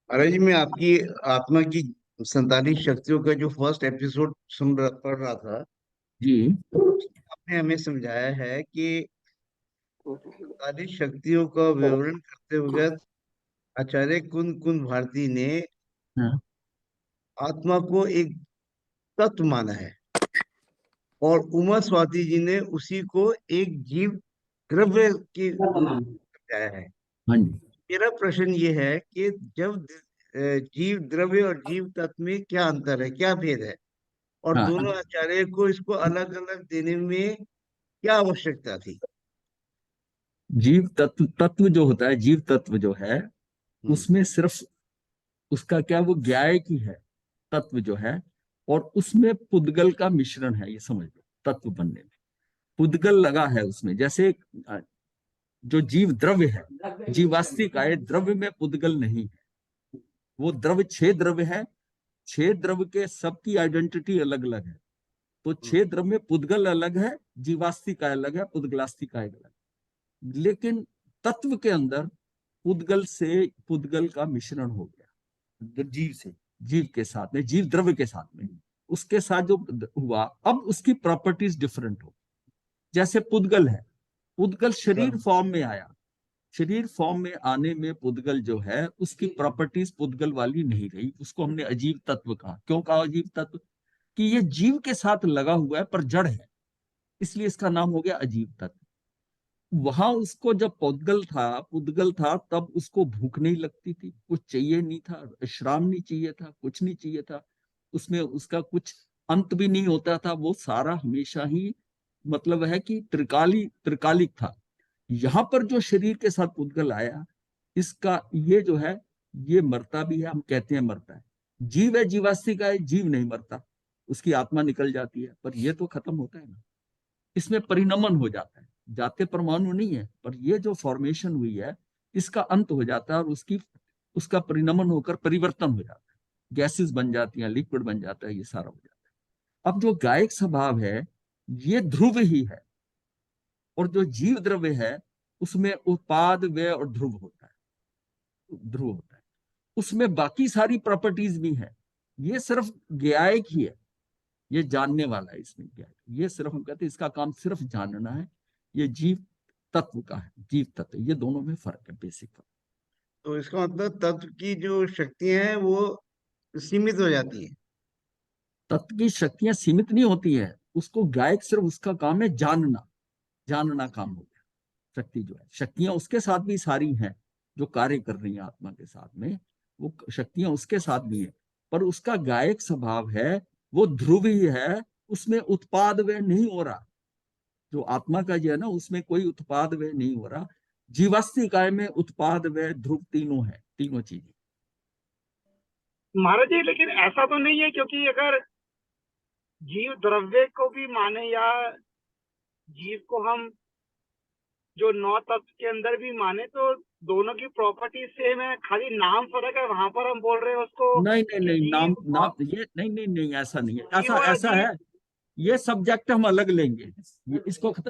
अरे जी, मैं आपकी आत्मा की 47 शक्तियों का जो फर्स्ट एपिसोड पढ़ रहा था। जी। आपने हमें समझाया है कि 47 शक्तियों का विवरण करते हुए आचार्य कुंद कुंद भारती ने हाँ। आत्मा को एक तत्व माना है, और उमा स्वाति जी ने उसी को एक जीव द्रव्य के रूप में समझाया है। हाँ जी। मेरा प्रश्न ये है कि जब जीव द्रव्य और जीव तत्व में क्या अंतर है, क्या भेद है, और दोनों हाँ। आचार्य को इसको अलग अलग देने में क्या आवश्यकता थी? जीव तत्व तत्व जो होता है, जीव तत्व जो है, हम्म। उसमें सिर्फ उसका क्या, वो ज्ञाय की है तत्व जो है। और उसमें पुद्गल का मिश्रण है, ये समझ लो। तत्व बनने में पुद्गल लगा है उसमें। जैसे जो जीव द्रव्य है, जीवास्तिक आय द्रव्य में पुद्गल नहीं है। वो द्रव्य छह द्रव्य है। छह द्रव्य के सबकी आइडेंटिटी अलग अलग है। तो हम्म। छह द्रव्य में पुद्गल अलग है, जीवास्तिक आय अलग है, पुद्गलास्तिक आय अलग है। लेकिन तत्व के अंदर पुद्गल से पुद्गल का मिश्रण हो गया, जीव से, जीव के साथ में, जीव द्रव्य के साथ में। उसके साथ जो हुआ, अब उसकी प्रॉपर्टीज डिफरेंट हो। जैसे पुद्गल है, पुद्गल शरीर हाँ। फॉर्म में आया। शरीर फॉर्म में आने में पुद्गल जो है, उसकी प्रॉपर्टीज पुद्गल वाली नहीं रही। उसको हमने अजीब तत्व कहा। क्यों कहा अजीब तत्व? कि ये जीव के साथ लगा हुआ है पर जड़ है, इसलिए इसका नाम हो गया अजीब तत्व। वहां उसको जब पुद्गल था तब उसको भूख नहीं लगती थी, कुछ चाहिए नहीं था, विश्राम नहीं चाहिए था, कुछ नहीं चाहिए था। उसमें उसका कुछ अंत भी नहीं होता था। वो सारा हमेशा ही, मतलब है कि त्रिकालिक था। यहां पर जो शरीर के साथ पुद्गल आया, इसका ये जो है, ये मरता भी है। हम कहते हैं मरता है। जीव है, जीवास्ती का है, जीव नहीं मरता। उसकी आत्मा निकल जाती है, पर ये तो खत्म होता है ना। इसमें परिणमन हो जाता है। जाते परमाणु नहीं है, पर ये जो फॉर्मेशन हुई है, इसका अंत हो जाता है। और उसका परिणमन होकर परिवर्तन हो जाता है। गैसेस बन जाती हैं, लिक्विड बन जाता है, ये सारा हो जाता है। अब जो गायक स्वभाव है, ये ध्रुव ही है। और जो जीव द्रव्य है, उसमें उत्पाद, व्यय और ध्रुव होता है, ध्रुव होता है। उसमें बाकी सारी प्रॉपर्टीज भी है। ये सिर्फ ज्ञायक ही है। ये जानने वाला है इसमें क्या है। ये सिर्फ हम कहते हैं इसका काम सिर्फ जानना है। ये जीव तत्व का है, जीव तत्व, ये दोनों में फर्क है, बेसिक फर्क। तो इसका मतलब तत्व की जो शक्तियां हैं वो सीमित हो जाती हैं। तत्व की शक्तियां सीमित नहीं होती है। उसको गायक सिर्फ उसका काम है जानना। जानना काम हो गया। शक्ति जो है, शक्तियां उसके साथ भी सारी हैं, जो कार्य कर रही हैं आत्मा के साथ में। वो शक्तियां उसके साथ भी हैं। पर उसका गायक स्वभाव है, वो ध्रुव ही है। उसमें उत्पाद व्यय नहीं हो रहा। जो आत्मा का जो है ना, उसमें कोई उत्पाद व्यय नहीं हो रहा। जीवास्ती काय में उत्पाद व्यय ध्रुव तीनों है, तीनों चीजें। महाराज जी, लेकिन ऐसा तो नहीं है, क्योंकि अगर जीव द्रव्य को भी माने या जीव को हम जो नौ तत्व के अंदर भी माने, तो दोनों की प्रॉपर्टी सेम है, खाली नाम फर्क है। वहां पर हम बोल रहे हैं उसको नहीं नहीं कि नहीं, नाम जीव और नाम ये नहीं नहीं नहीं, ऐसा नहीं है। जीव ऐसा और ऐसा अजीव। है। ये सब्जेक्ट हम अलग लेंगे। ये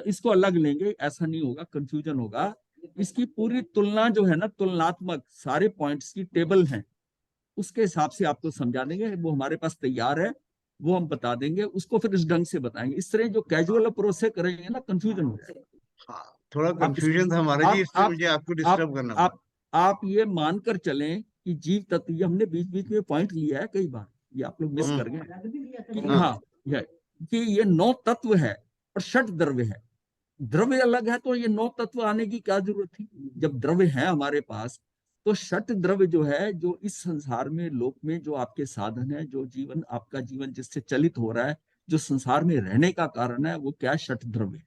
इसको अलग लेंगे, ऐसा नहीं होगा, कंफ्यूजन होगा। इसकी पूरी तुलना जो है ना, तुलनात्मक सारे पॉइंट्स की टेबल है। उसके हिसाब से आपको समझा देंगे, वो हमारे पास तैयार है। वो हम बता देंगे उसको, फिर इस ढंग से बताएंगे। इस तरह जो कैजुअल अप्रोच से करेंगे ना, कंफ्यूजन हो जाएगा। हाँ, थोड़ा आप इस कंफ्यूजन था महाराज जी, आप इसलिए आप मुझे आपको आप डिस्टर्ब करना पड़ा। आप आप ये मानकर चलें कि जीव तत्व, ये हमने बीच बीच में पॉइंट लिया है कई बार, ये आप लोग मिस कर हम्म। गए कि हाँ। हाँ, ये कि ये नौ तत्व है और षट द्रव्य है। द्रव्य अलग है तो ये नौ तत्व आने की क्या जरूरत थी? जब द्रव्य है हमारे पास, तो षट द्रव्य जो है, जो इस संसार में, लोक में जो आपके साधन है, जो जीवन, आपका जीवन जिससे चलित हो रहा है, जो संसार में रहने का कारण है, वो क्या है? षट द्रव्य है।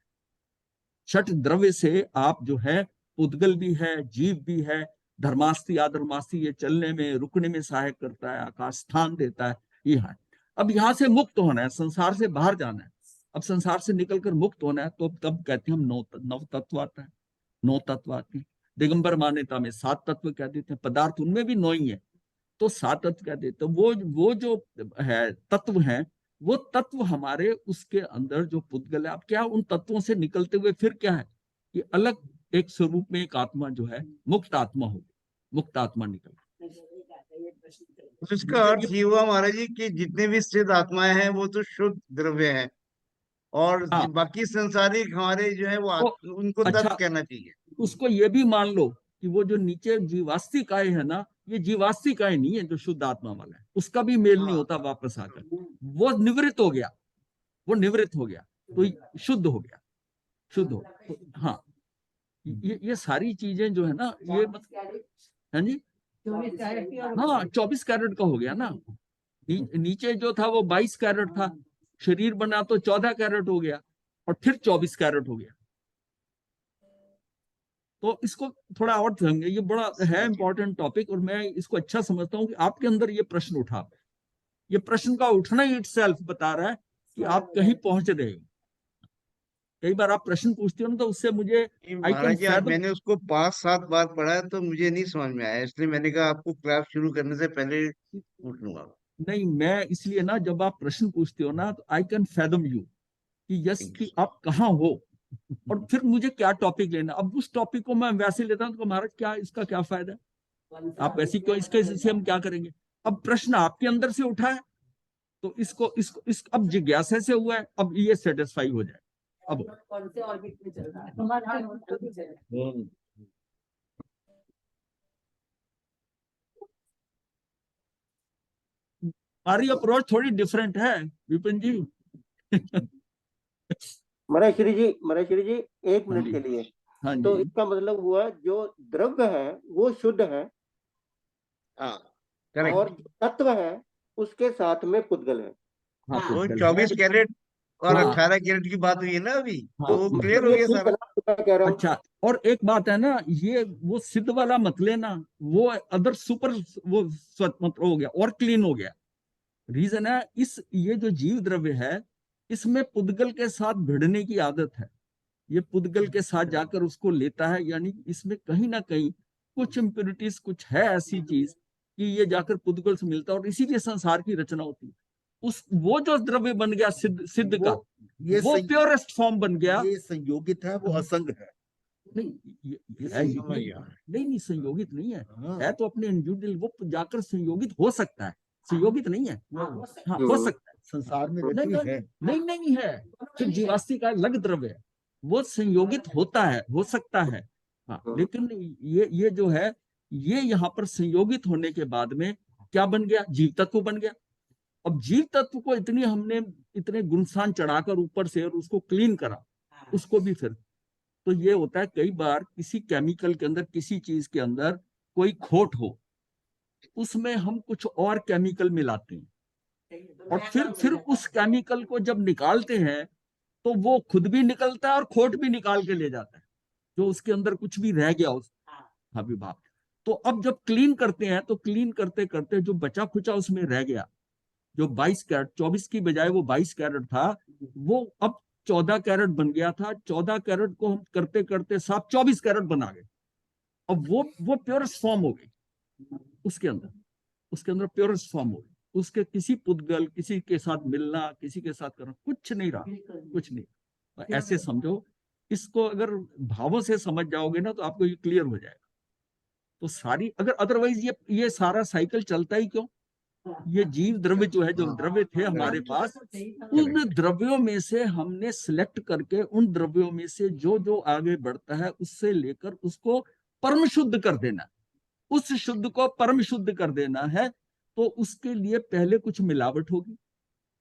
षट द्रव्य से आप जो है, पुद्गल भी है, जीव भी है। धर्मास्ति अधर्मास्ति, ये चलने में रुकने में सहायक करता है, आकाश स्थान देता है, ये है। अब यहां से मुक्त होना है, संसार से बाहर जाना है। अब संसार से निकलकर मुक्त होना है, तो तब कहते हैं हम नव तत्व आता है। नौ तत्व आते हैं। दिगंबर मान्यता में सात तत्व कह देते हैं, पदार्थ उनमें भी नौ ही है। तो सात तत्व कहते हैं। तो वो जो है तत्व है, वो तत्व हमारे उसके अंदर जो पुद्गल है। अब क्या, उन तत्वों से निकलते हुए फिर क्या है? कि अलग एक स्वरूप में एक आत्मा जो है, मुक्त आत्मा हो गई। मुक्त आत्मा निकल तो इसका अर्थ ये हुआ महाराज जी कि जितने भी सिद्ध आत्माएं हैं वो तो शुद्ध द्रव्य है, और हाँ बाकी संसारिक हमारे जो है वो तो उनको तत्व अच्छा, कहना चाहिए। उसको ये भी मान लो कि वो जो नीचे जीवास्ती काय है ना, ये जीवास्ती काय नहीं है जो शुद्ध आत्मा वाला है, उसका भी मेल नहीं हाँ होता वापस आकर, वो निवृत्त हो गया, वो निवृत्त हो गया तो शुद्ध हो गया, शुद्ध हो तो, हाँ ये सारी चीजें जो है ना ये हाँ जी, हाँ 24 कैरेट का हो गया ना। नीचे जो था वो 22 कैरेट था, शरीर बना तो 14 कैरेट हो गया, और फिर 24 कैरेट हो गया। तो इसको थोड़ा और समझेंगे, ये बड़ा है इंपॉर्टेंट टॉपिक, और मैं इसको अच्छा समझता हूँ कि आपके अंदर ये प्रश्न उठा, ये प्रश्न का उठना ही इटसेल्फ बता रहा है कि आप कहीं पहुंच रहे हो। कई बार आप प्रश्न पूछते हो ना तो उससे मुझे आई कैन महाराज जी, आज फैथम। मैंने उसको 5-7 बार पढ़ा है तो मुझे नहीं समझ में आया, इसलिए मैंने कहा आपको क्लास शुरू करने से पहले पूछ लूंगा। नहीं, मैं इसलिए ना जब आप प्रश्न पूछते हो ना तो आई कैन फैथम यू कि यस थैंक कि आप कहाँ हो, यू। और फिर मुझे क्या टॉपिक लेना। अब उस टॉपिक को मैं वैसे लेता हूँ तो महाराज क्या इसका क्या फायदा है, आप ऐसी क्यों, इसके से हम क्या करेंगे। अब प्रश्न आपके अंदर से उठा है तो इसको अब जिज्ञासा से हुआ है, अब ये सेटिस्फाई हो जाए। अब कौन से ऑर्बिट में चल रहा है हमारा हमारी अप्रोच थोड़ी डिफरेंट है विपिन जी। मरेश्वरी जी, एक हाँ मिनट जी, के लिए। हाँ तो जी, इसका मतलब हुआ जो द्रव्य है वो शुद्ध है, हाँ और करेक्ट। जो तत्व है उसके साथ में पुद्गल है। हाँ हाँ। वो पुद्गल है। 24 कैरेट और हाँ 18 कैरेट की बात हुई है ना अभी, हाँ तो वो हाँ। क्लियर हो ये गया ठीक सारा। है ना, मैं कह रहा हूँ। अच्छा, और एक बात है ना, ये वो सिद्ध वाला मत लेना, वो अदर सुपर वो स्वतंत्र हो गया और क्लीन हो गया। रीजन है इस ये जो जीव द्रव्य है इसमें पुद्गल के साथ भिड़ने की आदत है, ये पुद्गल के साथ जाकर उसको लेता है, यानी इसमें कहीं ना कहीं कुछ इम्प्योरिटीज, कुछ है ऐसी चीज कि ये जाकर पुद्गल से मिलता है, और इसीलिए संसार की रचना होती है। उस वो जो द्रव्य बन गया सिद्ध सिद्ध का, ये वो प्योरेस्ट फॉर्म बन गया। ये संयोगित है, वो असंग है। नहीं ये है ही समझ नहीं, गया। नहीं संयोगित नहीं है, हाँ। है तो अपने इंडिविजुअल, वो जाकर संयोगित हो सकता है, संयोगित नहीं है। हाँ हो सकता है, संसार में नहीं व्यक्ति है। नहीं है, फिर जीवास्ती का अलग द्रव्य है, वो संयोगित होता है, हो सकता है। हाँ लेकिन ये जो है ये यहाँ पर संयोगित होने के बाद में क्या बन गया, जीव तत्व बन गया। अब जीव तत्व को इतनी हमने इतने गुणसान चढ़ाकर ऊपर से और उसको क्लीन करा, उसको भी फिर तो ये होता है कई बार किसी केमिकल के अंदर, किसी चीज के अंदर कोई खोट हो, उसमें हम कुछ और केमिकल मिलाते हैं, और फिर उस केमिकल को जब निकालते हैं तो वो खुद भी निकलता है और खोट भी निकाल के ले जाता है, जो उसके अंदर कुछ भी रह गया उस विभाग। तो अब जब क्लीन करते हैं तो क्लीन करते करते जो बचा खुचा उसमें रह गया, जो 22 कैरेट, 24 की बजाय वो 22 कैरेट था, वो अब 14 कैरेट बन गया था। 14 कैरेट को हम करते करते साफ 24 कैरेट बना गए। अब वो प्योरेस्ट फॉर्म हो गई उसके अंदर प्योरेस्ट फॉर्म हो गई। उसके किसी पुद्गल, किसी के साथ मिलना, किसी के साथ करना, कुछ नहीं रहा, कुछ नहीं। तो ऐसे समझो इसको, अगर भावों से समझ जाओगे ना तो आपको ये क्लियर हो जाएगा। तो सारी, अगर अदरवाइज ये सारा साइकिल चलता ही क्यों। ये जीव द्रव्य जो है, जो द्रव्य थे हमारे पास, उन द्रव्यों में से हमने सिलेक्ट करके, उन द्रव्यों में से जो जो आगे बढ़ता है उससे लेकर उसको परम शुद्ध कर देना, उस शुद्ध को परम शुद्ध कर देना है। तो उसके लिए पहले कुछ मिलावट होगी,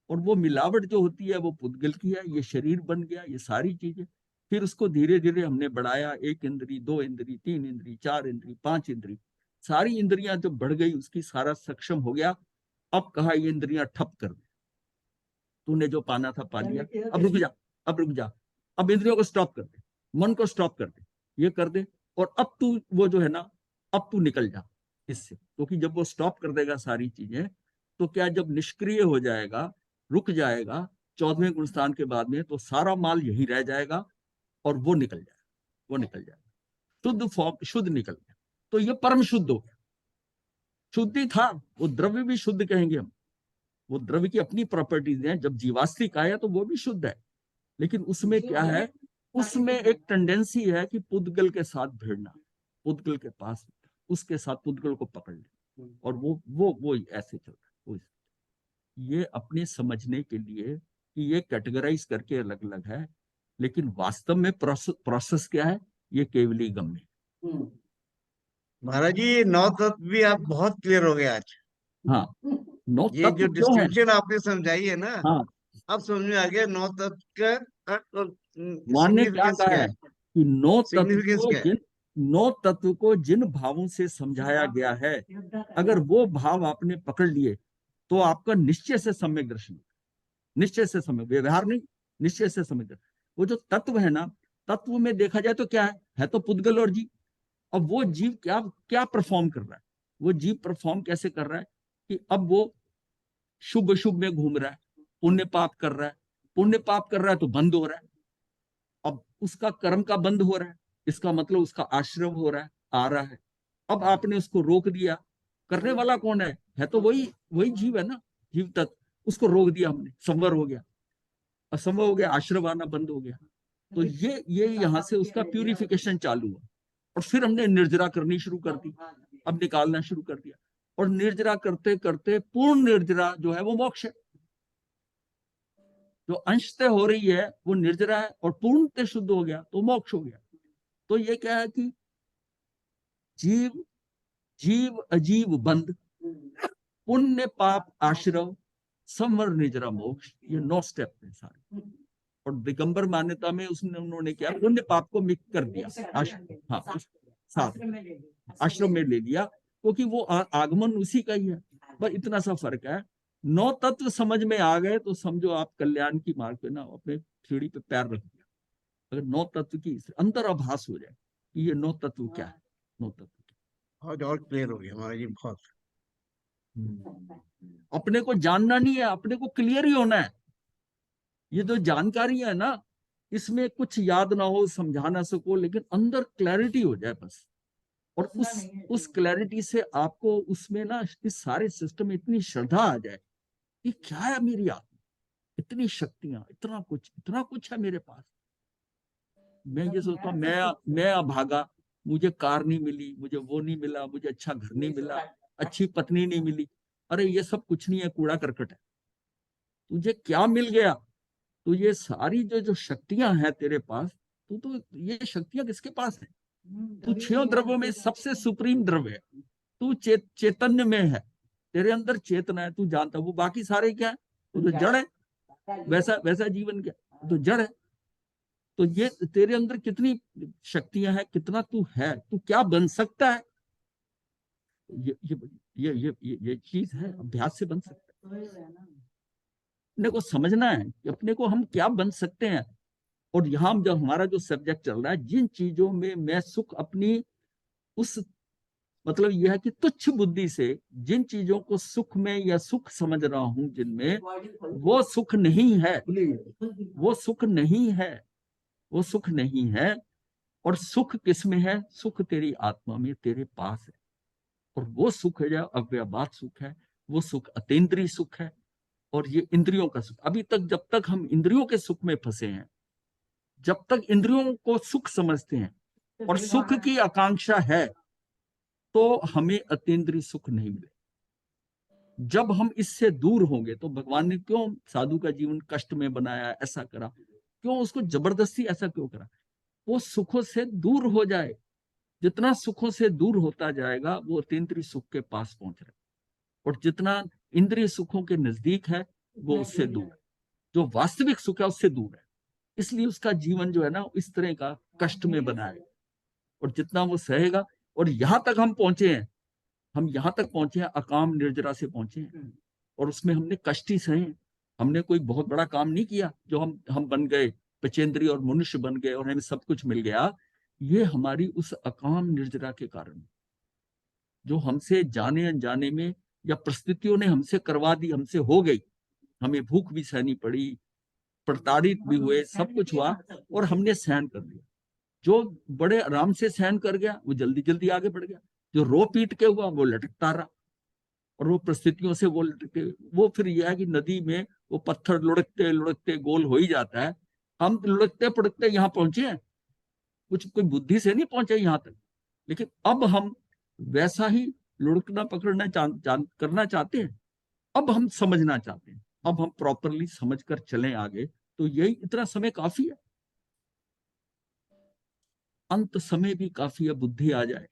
और वो मिलावट जो होती है वो पुद्गल की है, ये शरीर बन गया, ये सारी चीजें। फिर उसको धीरे धीरे हमने बढ़ाया, 1 इंद्री, 2 इंद्री, 3 इंद्री, 4 इंद्री, 5 इंद्री, सारी इंद्रियां जब बढ़ गई, उसकी सारा सक्षम हो गया। अब कहा ये इंद्रियां ठप कर दे, तूने जो पाना था पा लिया, अब रुक जा, अब रुक जा, अब इंद्रियों को स्टॉप कर दे, मन को स्टॉप कर दे, ये कर दे, और अब तू वो जो है ना, अब तू निकल जा इससे। क्योंकि जब वो स्टॉप कर देगा सारी चीजें, तो क्या, जब निष्क्रिय हो जाएगा, रुक जाएगा 14वें गुणस्थान के बाद में, तो सारा माल यही रह जाएगा, और वो निकल जाएगा, वो निकल जाएगा, शुद्ध फॉर्म, शुद्ध निकल गया। तो ये परम शुद्ध हो गया, शुद्धि था। वो द्रव्य भी शुद्ध कहेंगे हम, वो द्रव्य की अपनी प्रॉपर्टीज हैं। जब जीवास्तिक आया तो वो भी शुद्ध है, लेकिन उसमें क्या है, उसमें एक टेंडेंसी है कि पुद्गल के साथ भिड़ना, पुद्गल के पास, उसके साथ पुद्गल को पकड़ ले। और वो ऐसे चल रहा है। ये अपने समझने के लिए कि ये कैटेगराइज करके अलग अलग है, लेकिन वास्तव में प्रोसेस क्या है, ये केवली गम्य। महाराज जी, ये नौ तत्व भी आप बहुत क्लियर हो गए आज। हाँ, नौ ये जो तत्व क्यों है? डिस्टिंक्शन आपने समझाई है ना, हाँ, अब समझ में आ गया नौ तत्व का अर्थ और भगवान ने क्या सिग्निफिकेंस कहा क्या है है, कि सिग्निफिकेंस क्या है। नौ तत्व को जिन भावों से समझाया गया है, अगर वो भाव आपने पकड़ लिए तो आपका निश्चय से सम्यक दर्शन, निश्चय से सम्यक, व्यवहार नहीं, निश्चय से सम्यक दर्शन। वो जो तत्व है ना, तत्व में देखा जाए तो क्या है तो पुद्गल और जीव। अब वो जीव क्या क्या परफॉर्म कर रहा है, वो जीव परफॉर्म कैसे कर रहा है कि अब वो शुभ शुभ में घूम रहा है, पुण्य पाप कर रहा है, पुण्य पाप कर रहा है तो बंद हो रहा है। अब उसका कर्म का बंद हो रहा है, इसका मतलब उसका आश्रम हो रहा है, आ रहा है। अब आपने उसको रोक दिया, करने वाला कौन है तो वही वही जीव है ना, जीव तत्व। उसको रोक दिया हमने, संवर हो गया, असंभव हो गया, आश्रम आना बंद हो गया। तो ये यहाँ से उसका प्यूरिफिकेशन चालू हुआ, और फिर हमने निर्जरा करनी शुरू कर दी, अब निकालना शुरू कर दिया। और निर्जरा करते करते पूर्ण निर्जरा जो है वो मोक्ष है। जो अंशतः हो रही है वो निर्जरा है, और पूर्णतः शुद्ध हो गया तो मोक्ष हो गया। तो ये क्या है कि जीव जीव अजीव बंध, पुण्य पाप आश्रव, संवर निर्जरा मोक्ष, ये 9 स्टेप है सारे। और दिगंबर मान्यता में उसने उन्होंने क्या पुण्य पाप को मिक्स कर दिया, साथ आश्रम में ले लिया, क्योंकि वो आगमन उसी का ही है। पर इतना सा फर्क है, 9 तत्व समझ में आ गए तो समझो आप कल्याण की मार्ग पे ना अपने सीढ़ी पे पैर रख दिया। अगर 9 तत्व की अंतर आभास हो जाए कि ये 9 तत्व क्या है, 9 तत्व और क्लियर हो गया महाराज जी, बहुत। अपने को जानना नहीं है, अपने को क्लियर ही होना है। ये जो जानकारी है ना, इसमें कुछ याद ना हो, समझा ना सको, लेकिन अंदर क्लैरिटी हो जाए बस। और उस क्लैरिटी से आपको उसमें ना इस सारे सिस्टम में इतनी श्रद्धा आ जाए कि क्या है मेरी आत्मा, इतनी शक्तियां, इतना कुछ है मेरे पास। मैं ये सोचता हूँ, मैं अभागा, मुझे कार नहीं मिली, मुझे वो नहीं मिला, मुझे अच्छा घर नहीं मिला, अच्छी पत्नी नहीं मिली। अरे ये सब कुछ नहीं है, कूड़ा करकट है। तुझे क्या मिल गया? तो ये सारी जो शक्तियां हैं तेरे पास, तो ये शक्तियां किसके पास है? तू 6 द्रव्यों में सबसे सुप्रीम द्रव्य है। तू चैतन्य में है, तेरे अंदर चेतना है, तू जानता। वो बाकी सारे क्या है? वो तो जड़ है। वैसा वैसा जीवन क्या तो जड़ है। तो ये तेरे अंदर कितनी शक्तियां हैं, कितना तू है, तू क्या बन सकता है, ये चीज है, अभ्यास से बन सकता है। अपने को समझना है कि अपने को हम क्या बन सकते हैं। और यहाँ जब हमारा जो सब्जेक्ट चल रहा है, जिन चीजों में मैं सुख अपनी उस मतलब यह है कि तुच्छ बुद्धि से जिन चीजों को सुख में या सुख समझ रहा हूं, जिनमें वो सुख नहीं है, वो सुख नहीं है, वो सुख नहीं है। और सुख किस में है? सुख तेरी आत्मा में, तेरे पास है। और वो सुख है जो अव्यवहार सुख है, वो सुख अतीन्द्रिय सुख है। और ये इंद्रियों का सुख, अभी तक जब तक हम इंद्रियों के सुख में फंसे हैं, जब तक इंद्रियों को सुख समझते हैं और सुख की आकांक्षा है, तो हमें अतीन्द्रिय सुख नहीं मिले। जब हम इससे दूर होंगे, तो भगवान ने क्यों साधु का जीवन कष्ट में बनाया, ऐसा करा क्यों, उसको जबरदस्ती ऐसा क्यों करा? वो सुखों से दूर हो जाए। जितना सुखों से दूर होता जाएगा, वो अतीन्द्रिय सुख के पास पहुंच रहा है। और जितना इंद्रिय सुखों के नजदीक है, वो उससे दूर है। जो वास्तविक सुख है उससे दूर है। इसलिए उसका जीवन जो है ना, इस तरह का कष्ट में बना है। और जितना वो सहेगा, और यहां तक हम पहुंचे हैं, हम यहां तक पहुंचे हैं, अकाम निर्जरा से पहुंचे हैं। और उसमें हमने कष्ट ही सहे। हमने कोई बहुत बड़ा काम नहीं किया जो हम बन गए पचेंद्री और मनुष्य बन गए और हमें सब कुछ मिल गया। ये हमारी उस अकाम निर्जरा के कारण, जो हमसे जाने अनजाने में या परिस्थितियों ने हमसे करवा दी, हमसे हो गई। हमें भूख भी सहनी पड़ी, प्रताड़ित भी हुए, सब कुछ हुआ, और हमने सहन कर लिया। जो बड़े आराम से सहन कर गया, वो जल्दी जल्दी आगे बढ़ गया। जो रो पीट के हुआ, वो लटकता रहा। और वो परिस्थितियों से वो लटकते, वो फिर यह है कि नदी में वो पत्थर लुढ़कते लुढ़कते गोल हो ही जाता है। हम लुढ़कते पड़कते यहाँ पहुंचे हैं, कुछ कोई बुद्धि से नहीं पहुंचे यहाँ तक। लेकिन अब हम वैसा ही लुढ़कना पकड़ना करना चाहते हैं। अब हम समझना चाहते हैं, अब हम प्रॉपरली समझकर चलें आगे, तो यही इतना समय काफी है। अंत समय भी काफी है, बुद्धि आ जाए।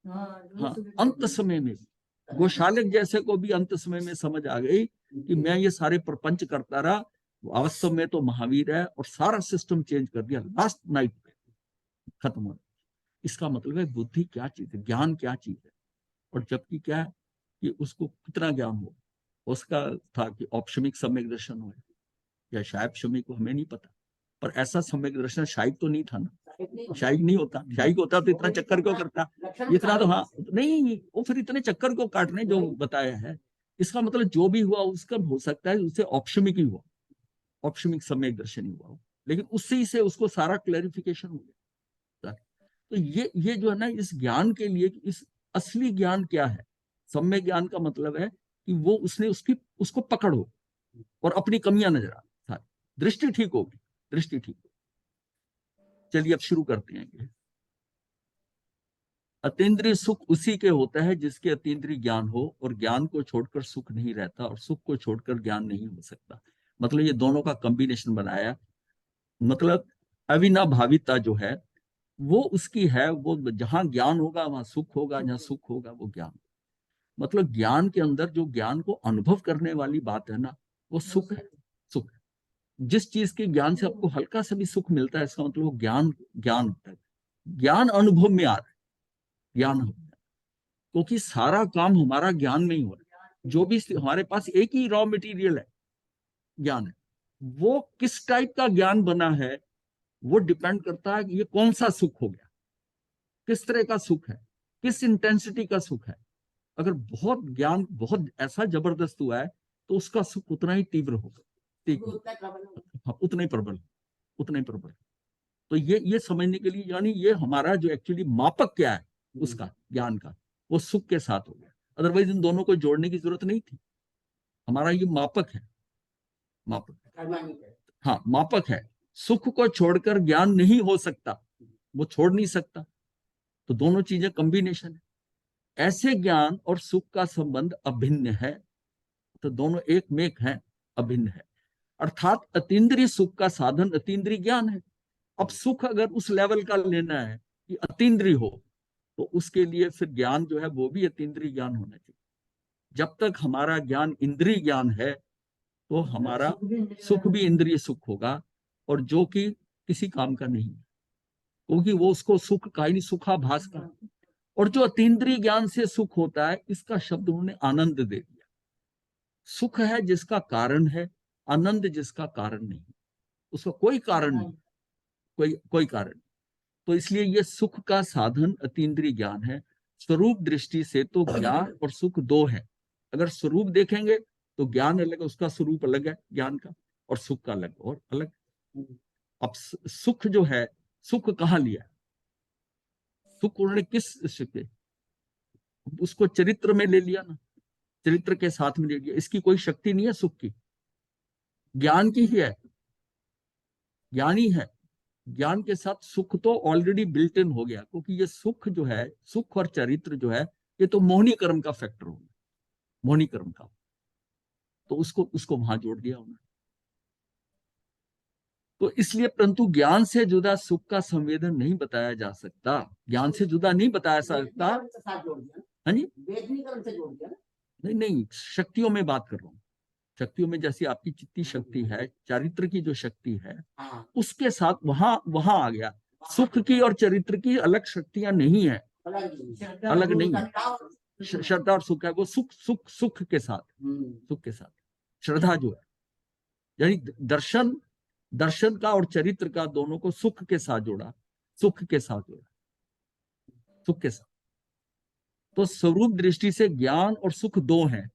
हाँ, अंत समय में भी गोशालक जैसे को भी अंत समय में समझ आ गई कि मैं ये सारे प्रपंच करता रहा, वास्तव में तो महावीर है, और सारा सिस्टम चेंज कर दिया लास्ट नाइट पे, खत्म हो। इसका मतलब है बुद्धि क्या चीज है, ज्ञान क्या चीज है। और जबकि क्या है कि उसको कितना ज्ञान हो, उसका था कि औपशमिक सम्यक दर्शन हो या शायद शमिक, को हमें नहीं पता, पर ऐसा सम्यक दर्शन शायद तो नहीं था ना। शायद नहीं होता, शायद होता तो इतना चक्कर क्यों करता, इतना तो हाँ नहीं, वो फिर इतने चक्कर को काटने जो बताया है। इसका मतलब जो भी हुआ उसका हो सकता है उससे औपशमिक ही हुआ, औपशमिक सम्यक दर्शन ही हुआ, लेकिन उससे ही से उसको सारा क्लैरिफिकेशन हो गया। तो ये जो है ना, इस ज्ञान के लिए, इस असली ज्ञान क्या है, सम्यक ज्ञान का मतलब है कि वो उसने उसको पकड़ो और अपनी कमियां नजर आ, दृष्टि ठीक होगी, दृष्टि ठीक होगी। चलिए अब शुरू करते हैं। अतीन्द्रिय सुख उसी के होता है जिसके अतीन्द्रिय ज्ञान हो, और ज्ञान को छोड़कर सुख नहीं रहता, और सुख को छोड़कर ज्ञान नहीं हो सकता। मतलब ये दोनों का कॉम्बिनेशन बनाया, मतलब अविनाभाविता जो है वो उसकी है, वो जहां ज्ञान होगा वहां सुख होगा, जहां सुख होगा वो ज्ञान। मतलब ज्ञान के अंदर जो ज्ञान को अनुभव करने वाली बात है ना, वो सुख है। सुख, जिस चीज के ज्ञान से आपको हल्का सा भी सुख मिलता है, इसका मतलब वो ज्ञान ज्ञान होता है। ज्ञान अनुभव में आ रहा है, ज्ञान हो, क्योंकि सारा काम हमारा ज्ञान में ही हो रहा है। जो भी हमारे पास एक ही रॉ मटेरियल है, ज्ञान है, वो किस टाइप का ज्ञान बना है वो डिपेंड करता है कि ये कौन सा सुख हो गया, किस तरह का सुख है, किस इंटेंसिटी का सुख है। अगर बहुत ज्ञान बहुत ऐसा जबरदस्त हुआ है तो उसका सुख उतना ही तीव्र होगा, ठीक है, हाँ, उतना ही प्रबल, उतना ही प्रबल। तो ये समझने के लिए, यानी ये हमारा जो एक्चुअली मापक क्या है उसका ज्ञान का, वो सुख के साथ हो गया। अदरवाइज इन दोनों को जोड़ने की जरूरत नहीं थी। हमारा ये मापक है, मापक, हाँ मापक है। सुख को छोड़कर ज्ञान नहीं हो सकता, वो छोड़ नहीं सकता। तो दोनों चीजें कॉम्बिनेशन है। ऐसे ज्ञान और सुख का संबंध अभिन्न है, तो दोनों एक मेक है, अभिन्न है। अर्थात अतीन्द्रिय सुख का साधन अतीन्द्रिय ज्ञान है। अब सुख अगर उस लेवल का लेना है कि अतीन्द्रिय हो, तो उसके लिए फिर ज्ञान जो है वो भी अतीन्द्रिय ज्ञान होना चाहिए। जब तक हमारा ज्ञान इंद्रिय ज्ञान है तो हमारा सुख भी इंद्रिय सुख होगा, और जो कि किसी काम का नहीं, क्योंकि वो उसको सुख का ही नहीं, सुखाभास का। और जो अतीन्द्रिय ज्ञान से सुख होता है, इसका शब्द उन्होंने आनंद दे दिया। सुख है जिसका कारण है, आनंद जिसका कारण नहीं, उसका कोई कारण नहीं, कोई कारण। तो इसलिए ये सुख का साधन अतीन्द्रिय ज्ञान है। स्वरूप दृष्टि से तो ज्ञान और सुख दो है। अगर स्वरूप देखेंगे तो ज्ञान अलग है, उसका स्वरूप अलग है ज्ञान का, और सुख का अलग और अलग। अब सुख जो है, सुख कहाँ लिया, सुख उन्होंने किस पे, उसको चरित्र में ले लिया ना, चरित्र के साथ में ले लिया। इसकी कोई शक्ति नहीं है सुख की, ज्ञान की ही है, ज्ञान ही है। ज्ञान के साथ सुख तो ऑलरेडी बिल्ट इन हो गया, क्योंकि ये सुख जो है, सुख और चरित्र जो है, ये तो मोहनी कर्म का फैक्टर हो गया, मोहनी कर्म का। तो उसको वहां जोड़ दिया उन्होंने। तो इसलिए, परंतु ज्ञान से जुदा सुख का संवेदन नहीं बताया जा सकता, ज्ञान से जुदा नहीं बताया सकता। हाँ जी, नहीं नहीं, शक्तियों में बात कर रहा हूँ। शक्तियों में जैसी आपकी चित्ती शक्ति है, चारित्र की जो शक्ति है, उसके साथ वहां वहां आ गया। सुख की और चरित्र की अलग शक्तियां नहीं है, अलग नहीं है। श्रद्धा और सुख है, वो सुख सुख सुख के साथ, सुख के साथ श्रद्धा जो है, यानी दर्शन का और चरित्र का दोनों को सुख के साथ जोड़ा, सुख के साथ जोड़ा, सुख के साथ। तो स्वरूप दृष्टि से ज्ञान और सुख दो हैं,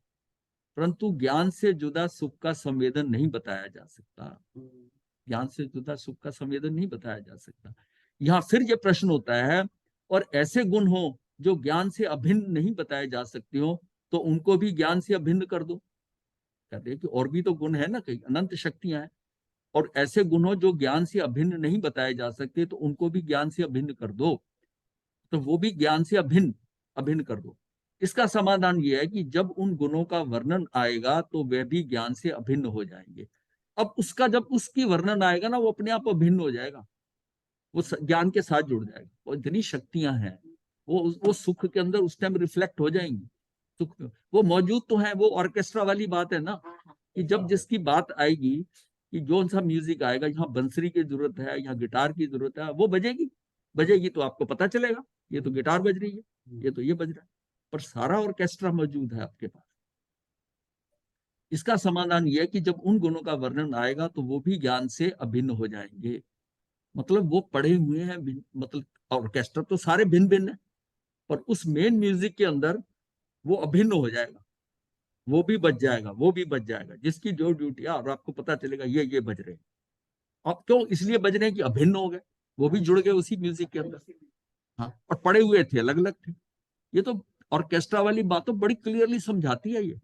परंतु ज्ञान से जुदा सुख का संवेदन नहीं बताया जा सकता। ज्ञान से जुदा सुख का संवेदन नहीं बताया जा सकता। यहां फिर यह प्रश्न होता है, और ऐसे गुण हो जो ज्ञान से अभिन्न नहीं बताए जा सकते हो, तो उनको भी ज्ञान से अभिन्न कर दो। कहते हैं कि और भी तो गुण है ना, कई अनंत शक्तियां हैं, और ऐसे गुण हो जो ज्ञान से अभिन्न नहीं बताए जा सकते, तो उनको भी ज्ञान से अभिन्न कर दो। तो वो भी ज्ञान से अभिन्न अभिन्न कर दो। इसका समाधान ये है कि जब उन गुणों का वर्णन आएगा तो वे भी ज्ञान से अभिन्न हो जाएंगे। अब उसका जब उसकी वर्णन आएगा ना, वो अपने आप अभिन्न हो जाएगा, वो ज्ञान के साथ जुड़ जाएगा। वो इतनी शक्तियां हैं, वो सुख के अंदर उस टाइम रिफ्लेक्ट हो जाएंगी। सुख वो मौजूद तो है, वो ऑर्केस्ट्रा वाली बात है ना, कि जब जिसकी बात आएगी कि जो सा म्यूजिक आएगा, यहाँ बंसरी की जरूरत है, यहाँ गिटार की जरूरत है, वो बजेगी तो आपको पता चलेगा ये तो गिटार बज रही है, ये तो ये बज रहा है, पर सारा ऑर्केस्ट्रा मौजूद है आपके पास। इसका समाधान यह है कि जब उन गुणों का वर्णन आएगा तो वो भी ज्ञान से अभिन्न हो जाएंगे। मतलब वो पढ़े हुए हैं, मतलब ऑर्केस्ट्रा तो सारे भिन्न भिन्न है, पर उस मेन म्यूजिक के अंदर वो अभिन्न हो जाएगा, वो भी बज जाएगा, वो भी बज जाएगा, जिसकी जो ड्यूटी है, और आपको पता चलेगा ये बज रहे हैं। अब क्यों इसलिए बज रहे हैं कि अभिन्न हो गए, वो भी जुड़ गए उसी म्यूजिक के अंदर। हाँ, और पड़े हुए थे, अलग अलग थे। ये तो ऑर्केस्ट्रा वाली बात तो बड़ी क्लियरली समझाती है ये।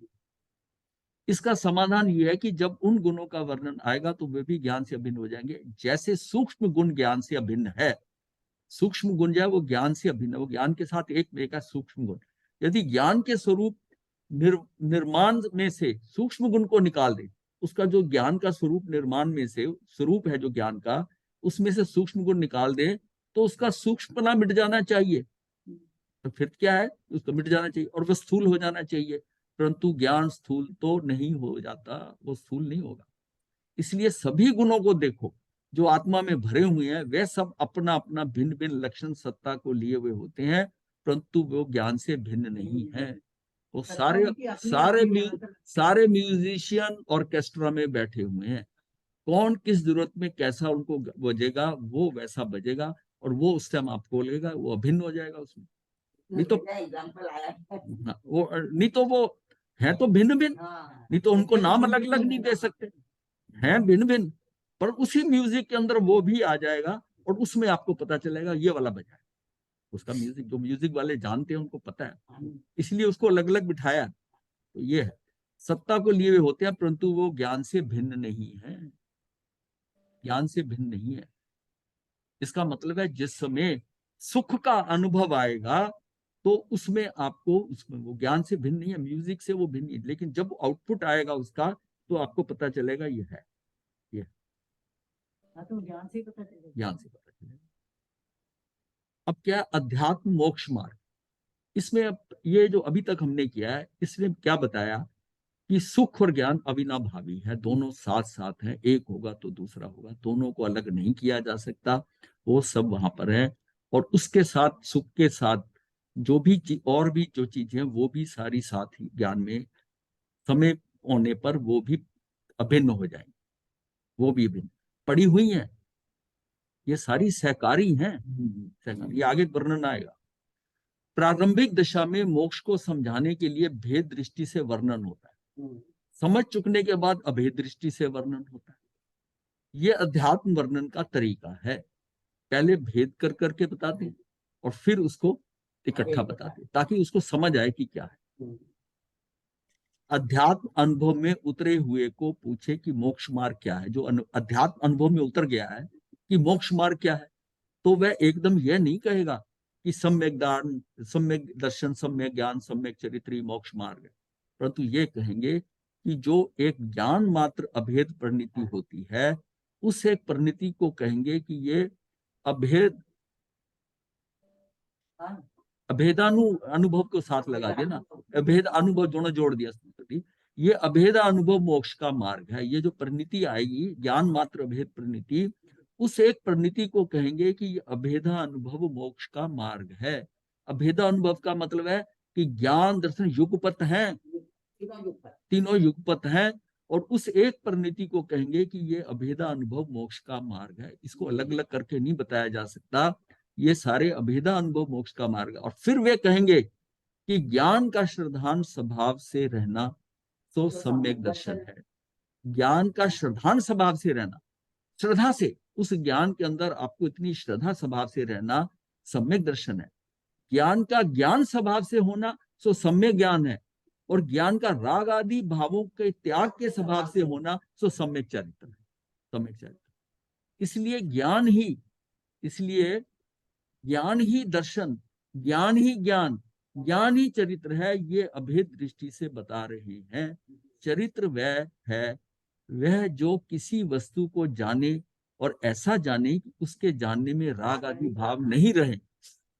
इसका समाधान ये है कि जब उन गुणों का वर्णन आएगा तो वे भी ज्ञान से अभिन्न हो जाएंगे। जैसे सूक्ष्म गुण ज्ञान से अभिन्न है, सूक्ष्म गुण जो है वो ज्ञान से अभिन्न है, वो ज्ञान के साथ एक में का सूक्ष्म गुण। यदि ज्ञान के स्वरूप निर्माण में से सूक्ष्म गुण को निकाल दे, उसका जो ज्ञान का स्वरूप निर्माण में से स्वरूप है जो ज्ञान का, उसमें से सूक्ष्म गुण निकाल दे तो उसका सूक्ष्मपना मिट जाना चाहिए। तो फिर क्या है, उसको मिट जाना चाहिए और वह स्थूल हो जाना चाहिए। परंतु ज्ञान स्थूल तो नहीं हो जाता, वो स्थूल नहीं होगा। इसलिए सभी गुणों को देखो जो आत्मा में भरे हुए हैं, वे सब अपना अपना भिन्न भिन्न लक्षण सत्ता को लिए हुए होते हैं, परंतु वो ज्ञान से भिन्न नहीं है। वो सारे म्यूजिशियन ऑर्केस्ट्रा में बैठे हुए हैं, कौन किस जरूरत में कैसा उनको बजेगा वो वैसा बजेगा, और वो उस टाइम आपको लगेगा वो अभिन्न हो जाएगा उसमें। नहीं तो वो नहीं तो वो है तो भिन्न भिन्न, नहीं तो उनको नाम अलग अलग नहीं दे सकते, हैं भिन्न भिन्न, पर उसी म्यूजिक के अंदर वो भी आ जाएगा और उसमें आपको पता चलेगा ये वाला बजा है। उसका म्यूजिक जो म्यूजिक वाले जानते हैं उनको पता है, इसलिए उसको अलग अलग बिठाया। तो ये है, सत्ता को लिए हुए होते हैं परंतु वो ज्ञान से भिन्न नहीं है, ज्ञान से भिन्न नहीं है। इसका मतलब है जिस समय सुख का अनुभव आएगा तो उसमें आपको, उसमें वो ज्ञान से भिन्न नहीं है, म्यूजिक से वो भिन्न नहीं है, लेकिन जब आउटपुट आएगा उसका तो आपको पता चलेगा ये है, ये तो ज्ञान से पता चलेगा, ज्ञान से पता चलेगा। अब क्या अध्यात्म मोक्ष मार्ग, इसमें अब ये जो अभी तक हमने किया है इसमें क्या बताया कि सुख और ज्ञान अविनाभावी है, दोनों साथ साथ हैं, एक होगा तो दूसरा होगा, दोनों को अलग नहीं किया जा सकता, वो सब वहां पर है। और उसके साथ सुख के साथ जो भी और भी जो चीजें हैं वो भी सारी साथ ही ज्ञान में समय होने पर वो भी अभिन्न हो जाएंगे, वो भी अभिन्न पड़ी हुई हैं, ये सारी सहकारी हैं, सहकारी। ये आगे वर्णन आएगा। प्रारंभिक दशा में मोक्ष को समझाने के लिए भेद दृष्टि से वर्णन होता है, समझ चुकने के बाद अभेद दृष्टि से वर्णन होता है। ये अध्यात्म वर्णन का तरीका है, पहले भेद कर करके बताते हैं और फिर उसको इकट्ठा बताते हैं ताकि उसको समझ आए कि क्या है। अध्यात्म अनुभव में उतरे हुए को पूछे कि मोक्ष मार्ग क्या है, जो अध्यात्म अनुभव में उतर गया है कि मोक्ष मार्ग क्या है, तो वह एकदम यह नहीं कहेगा कि सम्यक दान, सम्यक दर्शन, सम्यक ज्ञान, सम्यक चरित्र मोक्ष मार्ग है, परंतु ये कहेंगे कि जो एक ज्ञान मात्र अभेद परिणति होती है, उस एक परिणति को कहेंगे कि ये अभेद, अभेदानु अनुभव को साथ लगा दिया ना, अभेद अनुभव दोनों जोड़ दिया, ये अभेद अनुभव मोक्ष का मार्ग है। ये जो परिणति आएगी ज्ञान मात्र अभेद परिणति, उस एक परिणति को कहेंगे कि ये अभेदा अनुभव मोक्ष का मार्ग है। अभेदा अनुभव का मतलब है कि ज्ञान दर्शन युगपत हैं, तीनों युगपत हैं, और उस एक परिणति को कहेंगे कि ये अभेदा अनुभव मोक्ष का मार्ग है। इसको अलग अलग करके नहीं बताया जा सकता, ये सारे अभेदा अनुभव मोक्ष का मार्ग है। और फिर वे कहेंगे कि ज्ञान का श्रद्धान स्वभाव से रहना तो सम्यक दर्शन है। ज्ञान का श्रद्धान स्वभाव से रहना, श्रद्धा से उस ज्ञान के अंदर आपको इतनी श्रद्धा स्वभाव से रहना सम्यक दर्शन है। ज्ञान का ज्ञान स्वभाव से होना सो सम्यक ज्ञान है, और ज्ञान का राग आदि भावों के त्याग के स्वभाव से होना सो सम्यक चरित्र है, सम्यक चरित्र। इसलिए ज्ञान ही दर्शन, ज्ञान ही ज्ञान, ज्ञान ही चरित्र है, ये अभेद दृष्टि से बता रहे हैं। चरित्र वह है, वह जो किसी वस्तु को जाने और ऐसा जाने कि उसके जानने में राग आदि भाव नहीं रहे।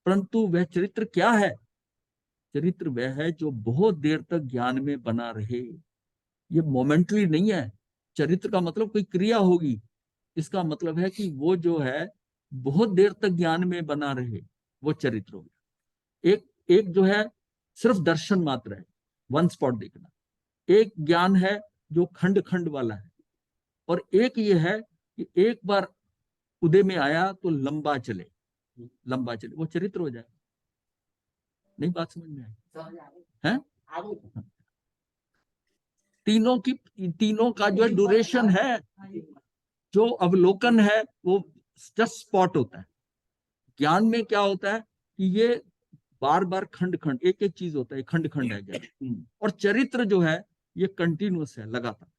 परंतु वह चरित्र क्या है? चरित्र वह है जो बहुत देर तक ज्ञान में बना रहे। ये मोमेंटरी नहीं है। चरित्र का मतलब कोई क्रिया होगी, इसका मतलब है कि वो जो है बहुत देर तक ज्ञान में बना रहे, वो चरित्र हो गया। एक जो है सिर्फ दर्शन मात्र है, वन स्पॉट देखना। एक ज्ञान है जो खंड खंड वाला है, और एक ये है कि एक बार उदय में आया तो लंबा चले, वो चरित्र हो जाए। नहीं बात समझ में आई है? तीनों का जो ड्यूरेशन है, जो अवलोकन है, वो जस्ट स्पॉट होता है। ज्ञान में क्या होता है कि ये बार बार खंड खंड एक एक चीज होता है, खंड खंड है ज्ञान। और चरित्र जो है ये कंटिन्यूअस है, लगातार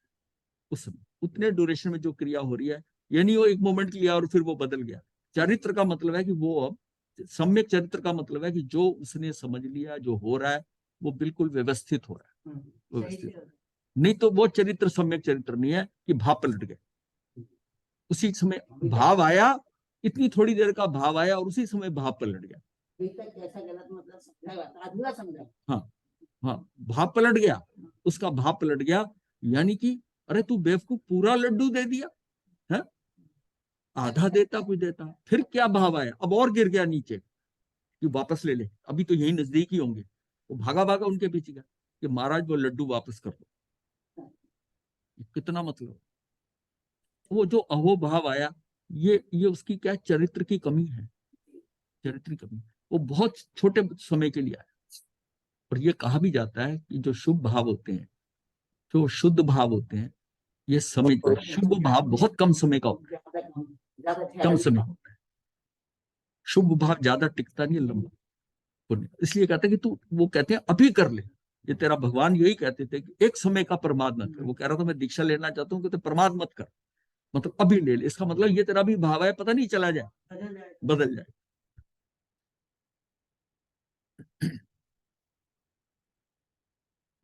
उस समय उतने ड्यूरेशन में जो क्रिया हो रही है, ये नहीं वो एक मोमेंट लिया और फिर वो बदल गया। चरित्र का मतलब है कि वो अब सम्यक चरित्र का मतलब है कि जो उसने समझ लिया, जो हो रहा है वो बिल्कुल व्यवस्थित हो रहा है, व्यवस्थित। नहीं तो वो चरित्र सम्यक चरित्र नहीं है कि भाव पलट गए। उसी समय भाव आया, इतनी थोड़ी देर का भाव आया और उसी समय भाव पलट गया। हाँ हाँ, भाव पलट गया, उसका भाव पलट गया, यानी कि अरे तू बेवकूफ पूरा लड्डू दे दिया है, आधा देता कुछ देता। फिर क्या भाव आया, अब और गिर गया नीचे कि वापस ले ले, अभी तो यही नजदीक ही होंगे। वो भागा भागा उनके पीछे गया कि महाराज वो लड्डू वापस कर दो। कितना मतलब, वो जो अहो भाव आया, ये उसकी क्या चरित्र की कमी है, चरित्र की कमी। वो बहुत छोटे समय के लिए आया। और ये कहा भी जाता है कि जो शुभ भाव होते हैं, जो शुद्ध भाव होते हैं, ये समय का शुभ भाव बहुत कम समय का होता है, कम समय होता है। शुभ भाव ज्यादा टिकता नहीं, लंबा पुण्य। इसलिए कहते हैं कि तू, वो कहते हैं अभी कर ले। ये तेरा भगवान यही कहते थे कि एक समय का प्रमाद मत कर। वो कह रहा था मैं दीक्षा लेना चाहता हूँ, कहते प्रमाद मत कर, मतलब अभी ले ले। इसका मतलब ये तेरा भी भाव है, पता नहीं चला जाए, बदल जाए।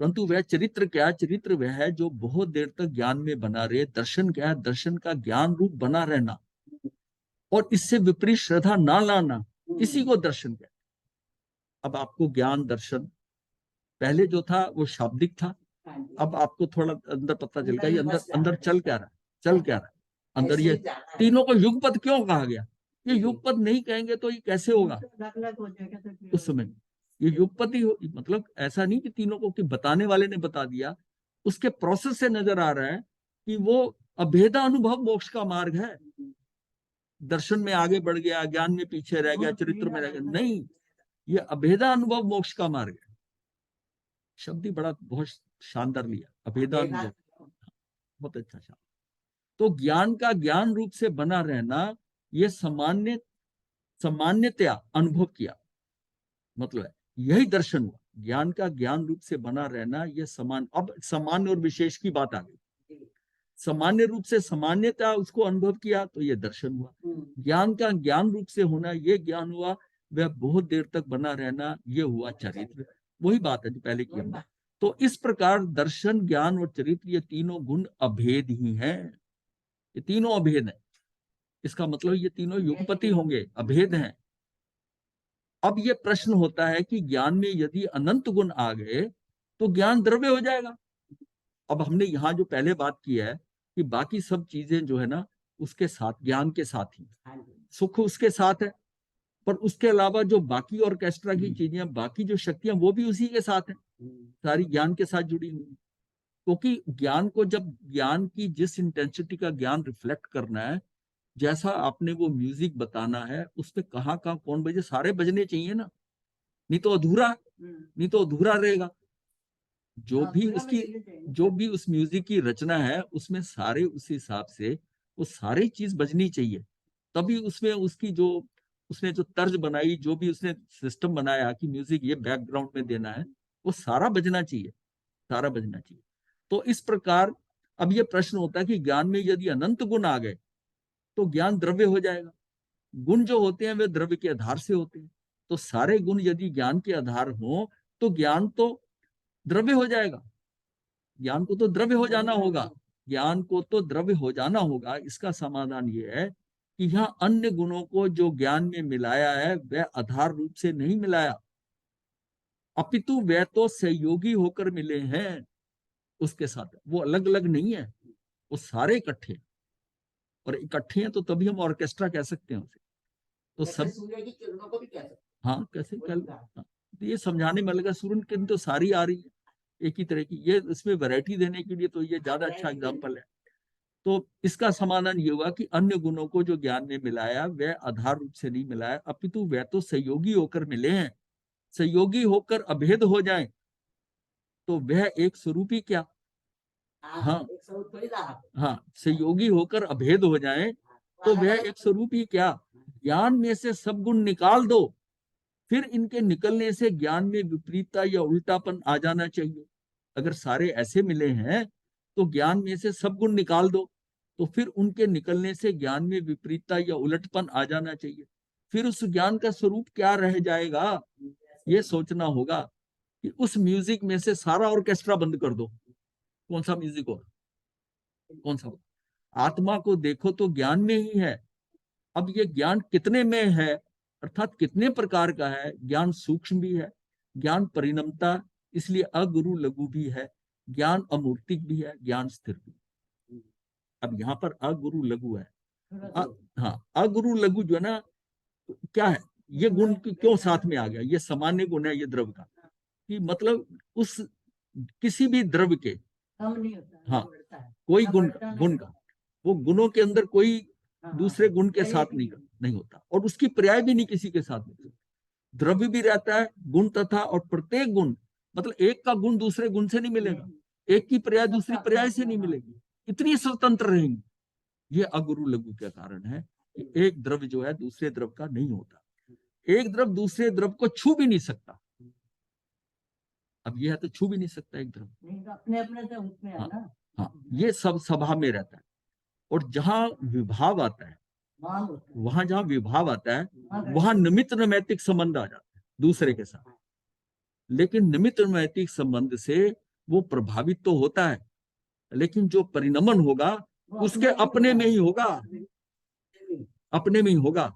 परंतु वह चरित्र क्या? चरित्र वह है जो बहुत देर तक ज्ञान में बना रहे। दर्शन क्या है? दर्शन का ज्ञान रूप बना रहना और इससे विपरीत श्रद्धा ना लाना, इसी को दर्शन कहते हैं। अब आपको ज्ञान दर्शन पहले जो था वो शाब्दिक था, अब आपको थोड़ा अंदर पता चल गया ये अंदर अंदर चल क्या रहा है, चल क्या रहा है अंदर। ये तीनों को युगपद क्यों कहा गया? ये युगपद नहीं कहेंगे तो ये कैसे होगा उस समय? ये युगपद ही मतलब ऐसा नहीं कि तीनों को कि बताने वाले ने बता दिया, उसके प्रोसेस से नजर आ रहा है कि वो अभेदा अनुभव मोक्ष का मार्ग है। दर्शन में आगे बढ़ गया, ज्ञान में पीछे रह गया, चरित्र में रह गया, नहीं, ये अभेदा अनुभव मोक्ष का मार्ग है। शब्द ही बड़ा बहुत शानदार लिया, अभेदा अनुभव, बहुत अच्छा शब्द। तो ज्ञान का ज्ञान रूप से बना रहना, ये सामान्यतया अनुभव किया, मतलब है यही दर्शन हुआ। ज्ञान का ज्ञान रूप से बना रहना, ये समान। अब सामान्य और विशेष की बात आ गई। सामान्य रूप से सामान्यता उसको अनुभव किया तो ये दर्शन हुआ। ज्ञान का ज्ञान रूप से होना, ये ज्ञान हुआ। वह बहुत देर तक बना रहना, ये हुआ चरित्र। वही बात है जो पहले की हमने। तो इस प्रकार दर्शन, ज्ञान और चरित्र, ये तीनों गुण अभेद ही हैं। ये तीनों अभेद हैं। इसका मतलब ये तीनों युगपति होंगे, अभेद हैं। अब ये प्रश्न होता है कि ज्ञान में यदि अनंत गुण आ गए तो ज्ञान द्रव्य हो जाएगा। अब हमने यहाँ जो पहले बात की है कि बाकी सब चीजें जो है ना उसके साथ, ज्ञान के साथ ही, सुख उसके साथ है, पर उसके अलावा जो बाकी ऑर्केस्ट्रा की चीजें, बाकी जो शक्तियां, वो भी उसी के साथ है, सारी ज्ञान के साथ जुड़ी हुई। क्योंकि ज्ञान को, जब ज्ञान की जिस इंटेंसिटी का ज्ञान रिफ्लेक्ट करना है, जैसा आपने वो म्यूजिक बताना है, उस पे कहाँ कहाँ कौन बजे, सारे बजने चाहिए ना, नहीं तो अधूरा रहेगा। जो भी उस म्यूजिक की रचना है, उसमें सारे उस हिसाब से वो सारी चीज बजनी चाहिए। तभी उसमें उसकी जो उसने जो तर्ज बनाई, जो भी उसने सिस्टम बनाया कि म्यूजिक ये बैकग्राउंड में देना है, वो सारा बजना चाहिए, सारा बजना चाहिए। तो इस प्रकार अब ये प्रश्न होता है कि ज्ञान में यदि अनंत गुण आ गए तो ज्ञान द्रव्य हो जाएगा। गुण जो होते हैं वे द्रव्य के आधार से होते हैं। तो सारे गुण यदि ज्ञान के आधार हो तो ज्ञान तो द्रव्य हो जाएगा, ज्ञान को तो द्रव्य हो जाना होगा, ज्ञान को तो द्रव्य हो जाना होगा। इसका समाधान ये है कि यहाँ अन्य गुणों को जो ज्ञान में मिलाया है वह आधार रूप से नहीं मिलाया, अपितु वे तो सहयोगी होकर मिले हैं उसके साथ, वो अलग अलग नहीं है, वो सारे इकट्ठे हैं। और इकट्ठे हैं तो तभी हम ऑर्केस्ट्रा कह सकते हैं उसे। तो सब सूर्य की किरणों को भी कह सकते हाँ कैसे कल हाँ, तो ये समझाने में लगा, सूर्य की किरण तो सारी आ रही है एक ही तरह की, ये इसमें वैरायटी देने के लिए तो ये ज्यादा अच्छा एग्जाम्पल है। तो इसका समाधान ये हुआ कि अन्य गुणों को जो ज्ञान में मिलाया वह आधार रूप से नहीं मिलाया, अपितु वह तो सहयोगी होकर मिले हैं। सहयोगी होकर अभेद हो जाए तो वह एक स्वरूप ही क्या, हाँ हाँ सहयोगी होकर अभेद हो जाए तो वह एक स्वरूप ही क्या। ज्ञान में से सब गुण निकाल दो, फिर इनके निकलने से ज्ञान में विपरीतता या उल्टापन आ जाना चाहिए। अगर सारे ऐसे मिले हैं तो ज्ञान में से सब गुण निकाल दो, तो फिर उनके निकलने से ज्ञान में विपरीतता या उलटपन आ जाना चाहिए। फिर उस ज्ञान का स्वरूप क्या रह जाएगा, ये सोचना होगा कि उस म्यूजिक में से सारा ऑर्केस्ट्रा बंद कर दो, कौन सा म्यूजिक हो, कौन सा हो? आत्मा को देखो तो ज्ञान में ही है। अब ये ज्ञान कितने में है, अर्थात कितने प्रकार का है। ज्ञान सूक्ष्म भी है, ज्ञान परिणमता, इसलिए अगुरु लघु भी है, ज्ञान अमूर्तिक भी है, ज्ञान स्थिर भी है। अब यहाँ पर अगुरु लघु है, हाँ अगुरु लघु जो है ना, क्या है ये गुण क्यों साथ में आ गया, ये सामान्य गुण है ये द्रव्य का, कि मतलब उस किसी भी द्रव्य के कम नहीं होता, हाँ बढ़ता है। कोई हाँ, गुण बढ़ता नहीं गुण का, वो गुणों के अंदर कोई हाँ, दूसरे गुण के पर्याय साथ भी नहीं होता, और उसकी पर्याय भी नहीं किसी के साथ में। द्रव्य भी रहता है गुण तथा, और प्रत्येक गुण मतलब एक का गुण दूसरे गुण से नहीं मिलेगा, एक की पर्याय दूसरी पर्याय से नहीं मिलेगी, इतनी स्वतंत्र रहेंगी। ये अगुरु लघु का कारण है कि एक द्रव्य जो है दूसरे द्रव्य का नहीं होता, एक द्रव्य दूसरे द्रव्य को छू भी नहीं सकता। अब ये है तो छू भी नहीं सकता एक द्रव्य, नहीं, अपने अपने तो उसमें है हाँ ना, हाँ ये सब सभा में रहता है। और जहां विभाव आता है, मान होता है। वहां जहां विभाव आता है वहां निमित्त नैमित्तिक संबंध आ जाता है दूसरे के साथ। लेकिन निमित्त नैमित्तिक संबंध से वो प्रभावित तो होता है, लेकिन जो परिणमन होगा उसके अपने में ही होगा, अपने में ही होगा,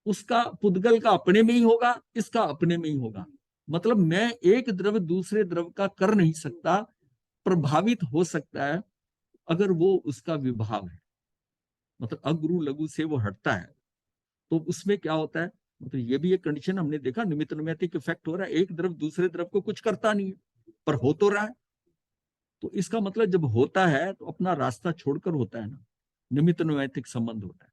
उसका पुद्गल का अपने में ही होगा, इसका अपने में ही होगा। मतलब मैं एक द्रव्य दूसरे द्रव्य का कर नहीं सकता, प्रभावित हो सकता है अगर वो उसका विभाव है, मतलब अगुरु लघु से वो हटता है। तो उसमें क्या होता है, मतलब ये भी एक कंडीशन हमने देखा, निमित्त नैमित्तिक इफेक्ट हो रहा है, एक द्रव्य दूसरे द्रव्य को कुछ करता नहीं है पर हो तो रहा है। तो इसका मतलब जब होता है तो अपना रास्ता छोड़कर होता है ना, निमित्त नैमित्तिक संबंध होता है।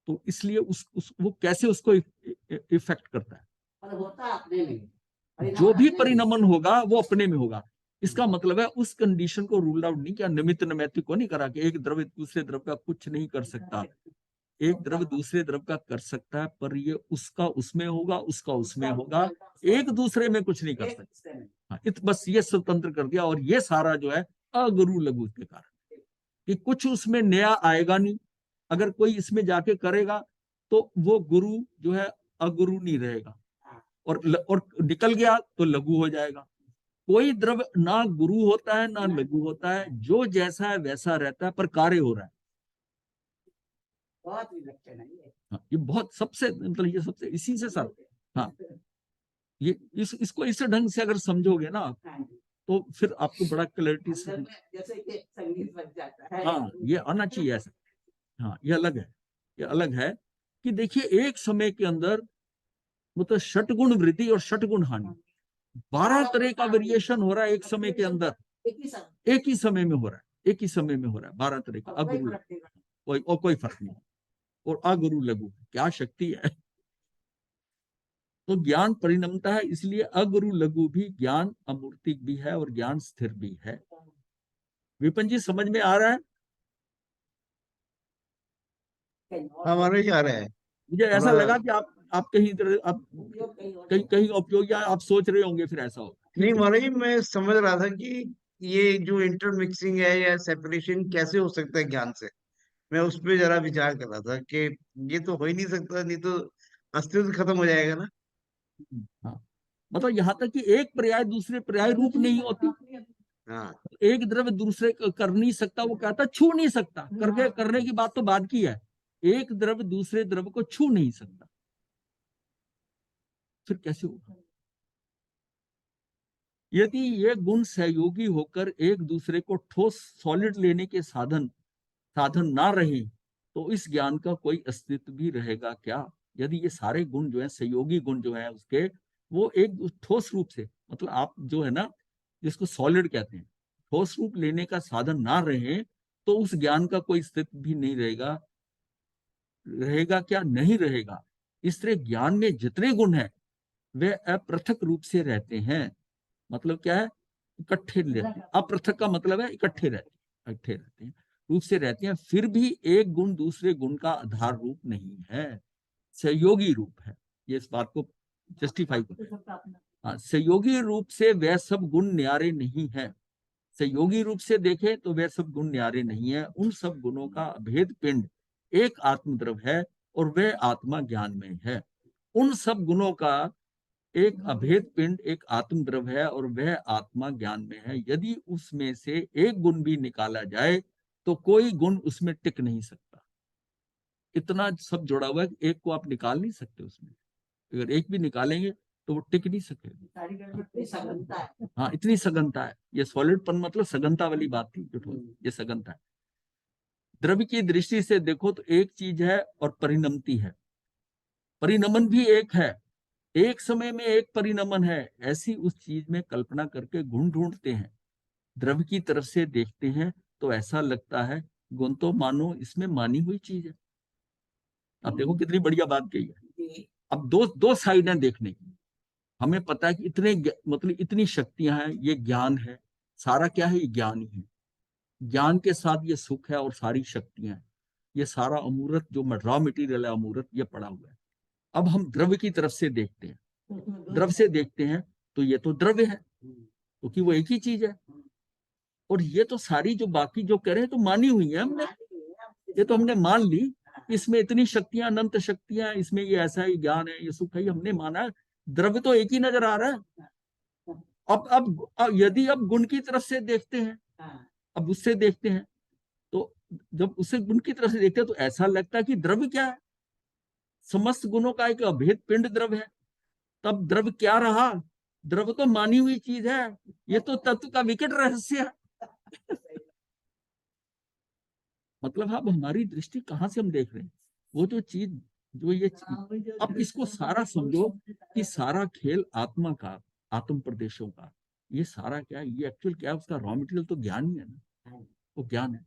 तो इसलिए वो कैसे उसको इफेक्ट करता है, पर होता अपने में जो भी परिणमन होगा वो अपने में होगा। इसका मतलब है उस कंडीशन को रूल आउट नहीं किया, निमित्त नैमित्तिक को नहीं करा कि एक द्रव्य दूसरे द्रव्य का कुछ नहीं कर सकता। एक द्रव्य दूसरे द्रव्य का कर सकता है, पर ये उसका उसमें होगा, उसका उसमें होगा, एक दूसरे में कुछ नहीं कर सकता। हाँ, बस ये स्वतंत्र कर दिया। और ये सारा जो है अगुरु लघु के कारण, कि कुछ उसमें नया आएगा नहीं। अगर कोई इसमें जाके करेगा तो वो गुरु जो है अगुरु नहीं रहेगा, और निकल गया तो लघु हो जाएगा। कोई द्रव्य ना गुरु होता है ना लघु होता है, जो जैसा है वैसा रहता है, पर कार्य हो रहा है। बहुत विलक्षण है ये। हाँ, ये बहुत सबसे मतलब ये सबसे इसी से सर, हाँ ये इसको इस ढंग से अगर समझोगे ना आप, हाँ जी। तो फिर आपको बड़ा क्लैरिटी से, अंदर में जैसे कि संगीत बन जाता है। हाँ ये आना चाहिए ऐसा। हाँ ये अलग है, ये अलग है कि देखिए एक समय के अंदर मतलब षटगुण वृद्धि और षटगुण हानि, 12 तरह का वेरिएशन हो रहा है एक समय के अंदर, एक ही समय। एक ही समय में हो रहा है, एक ही समय में हो रहा है 12 तरह का अगुरु, कोई फर्क नहीं। और अगुरु लघु क्या शक्ति है। तो ज्ञान परिणमता है, इसलिए अगुरु लघु भी ज्ञान अमूर्तिक भी है और ज्ञान स्थिर भी है। विपिन जी समझ में आ रहा है? हमारे ही आ रहा है मुझे ऐसा थोड़ा। लगा कि आप कहीं इधर आप कहीं उपयोग या आप सोच रहे होंगे फिर ऐसा हो। नहीं महाराज जी, मैं समझ रहा था कि ये जो इंटरमिक्सिंग है या सेपरेशन कैसे हो सकता है ज्ञान से। मैं उस पर जरा विचार कर रहा था कि ये तो हो ही नहीं सकता, नहीं तो अस्तित्व खत्म हो जाएगा ना। हाँ, मतलब यहाँ तक कि एक पर्याय दूसरे पर्याय रूप नहीं होती। हाँ, एक द्रव्य दूसरे को कर नहीं सकता, वो कहता छू नहीं सकता, करके करने की बात तो बाद की है। एक द्रव्य दूसरे द्रव्य को छू नहीं सकता, फिर कैसे होगा? यदि ये गुण सहयोगी होकर एक दूसरे को ठोस सॉलिड लेने के साधन ना रहे तो इस ज्ञान का कोई अस्तित्व भी रहेगा क्या? यदि ये सारे गुण जो है, सहयोगी गुण जो है उसके, वो एक ठोस रूप से, मतलब आप जो है ना, जिसको सॉलिड कहते हैं, ठोस रूप लेने का साधन ना रहे तो उस ज्ञान का कोई अस्तित्व भी नहीं रहेगा। रहेगा क्या? नहीं रहेगा। इस तरह ज्ञान में जितने गुण हैं वे अपृथक रूप से रहते हैं। मतलब क्या है? इकट्ठे रहते हैं। अपृथक का मतलब है इकट्ठे रहते हैं, रूप से रहते हैं, फिर भी एक गुण दूसरे गुण का आधार रूप नहीं है, सहयोगी रूप है। ये इस बात को जस्टिफाई कर, हाँ, सहयोगी रूप से वह सब गुण न्यारे नहीं है। सहयोगी रूप से देखें तो वह सब गुण न्यारे नहीं है। उन सब गुणों का अभेद पिंड एक आत्मद्रव है और वह आत्मा ज्ञान में है। उन सब गुणों का एक अभेद पिंड एक आत्मद्रव है और वह आत्मा ज्ञान में है। यदि उसमें से एक गुण भी निकाला जाए तो कोई गुण उसमें टिक नहीं सकता। इतना सब जुड़ा हुआ है कि एक को आप निकाल नहीं सकते उसमें। अगर एक भी निकालेंगे तो वो टिक नहीं सकेगा। हाँ, इतनी सघनता है। ये सॉलिडपन मतलब सघनता वाली बात थी, ये सघनता है। द्रव्य की दृष्टि से देखो तो एक चीज है और परिणमती है। परिणमन भी एक है, एक समय में एक परिणमन है। ऐसी उस चीज में कल्पना करके गुण ढूंढते हैं। द्रव्य की तरफ से देखते हैं तो ऐसा लगता है गुण तो मानो इसमें मानी हुई चीज है। अब देखो कितनी बढ़िया बात कही है। अब दो दो साइड है देखने की। हमें पता है कि मतलब इतनी शक्तियां हैं, ये ज्ञान है, सारा क्या है? ये ज्ञान ही है। ज्ञान के साथ ये सुख है और सारी शक्तियां हैं। ये सारा अमूर्त जो रॉ मटेरियल है, अमूर्त, ये पड़ा हुआ है। अब हम द्रव्य की तरफ से देखते हैं, द्रव्य से देखते हैं तो ये तो द्रव्य है, क्योंकि वो एक ही चीज है। और ये तो सारी जो बाकी जो कह रहे हैं तो मानी हुई है हमने, ये तो हमने मान ली। इसमें इतनी शक्तियां, अनंत शक्तियां, इसमें ये ऐसा ही ज्ञान है, ये सुख है, हमने माना। द्रव्य तो एक ही नजर आ रहा है। अब यदि अब गुण की तरफ से देखते हैं, अब उससे देखते हैं तो जब उससे गुण की तरफ से देखते हैं तो ऐसा लगता है कि द्रव्य क्या है? समस्त गुणों का एक अभेद पिंड द्रव्य है। तब द्रव्य क्या रहा? द्रव्य तो मानी हुई चीज है। ये तो तत्व का विकट रहस्य है। मतलब अब हमारी दृष्टि कहाँ से हम देख रहे हैं? वो जो चीज, जो ये चीज, अब इसको सारा समझो कि सारा खेल आत्मा का, आत्म प्रदेशों का, ये सारा क्या है? ये एक्चुअल क्या है? उसका रॉ मटेरियल तो ज्ञान ही है ना, वो ज्ञान है।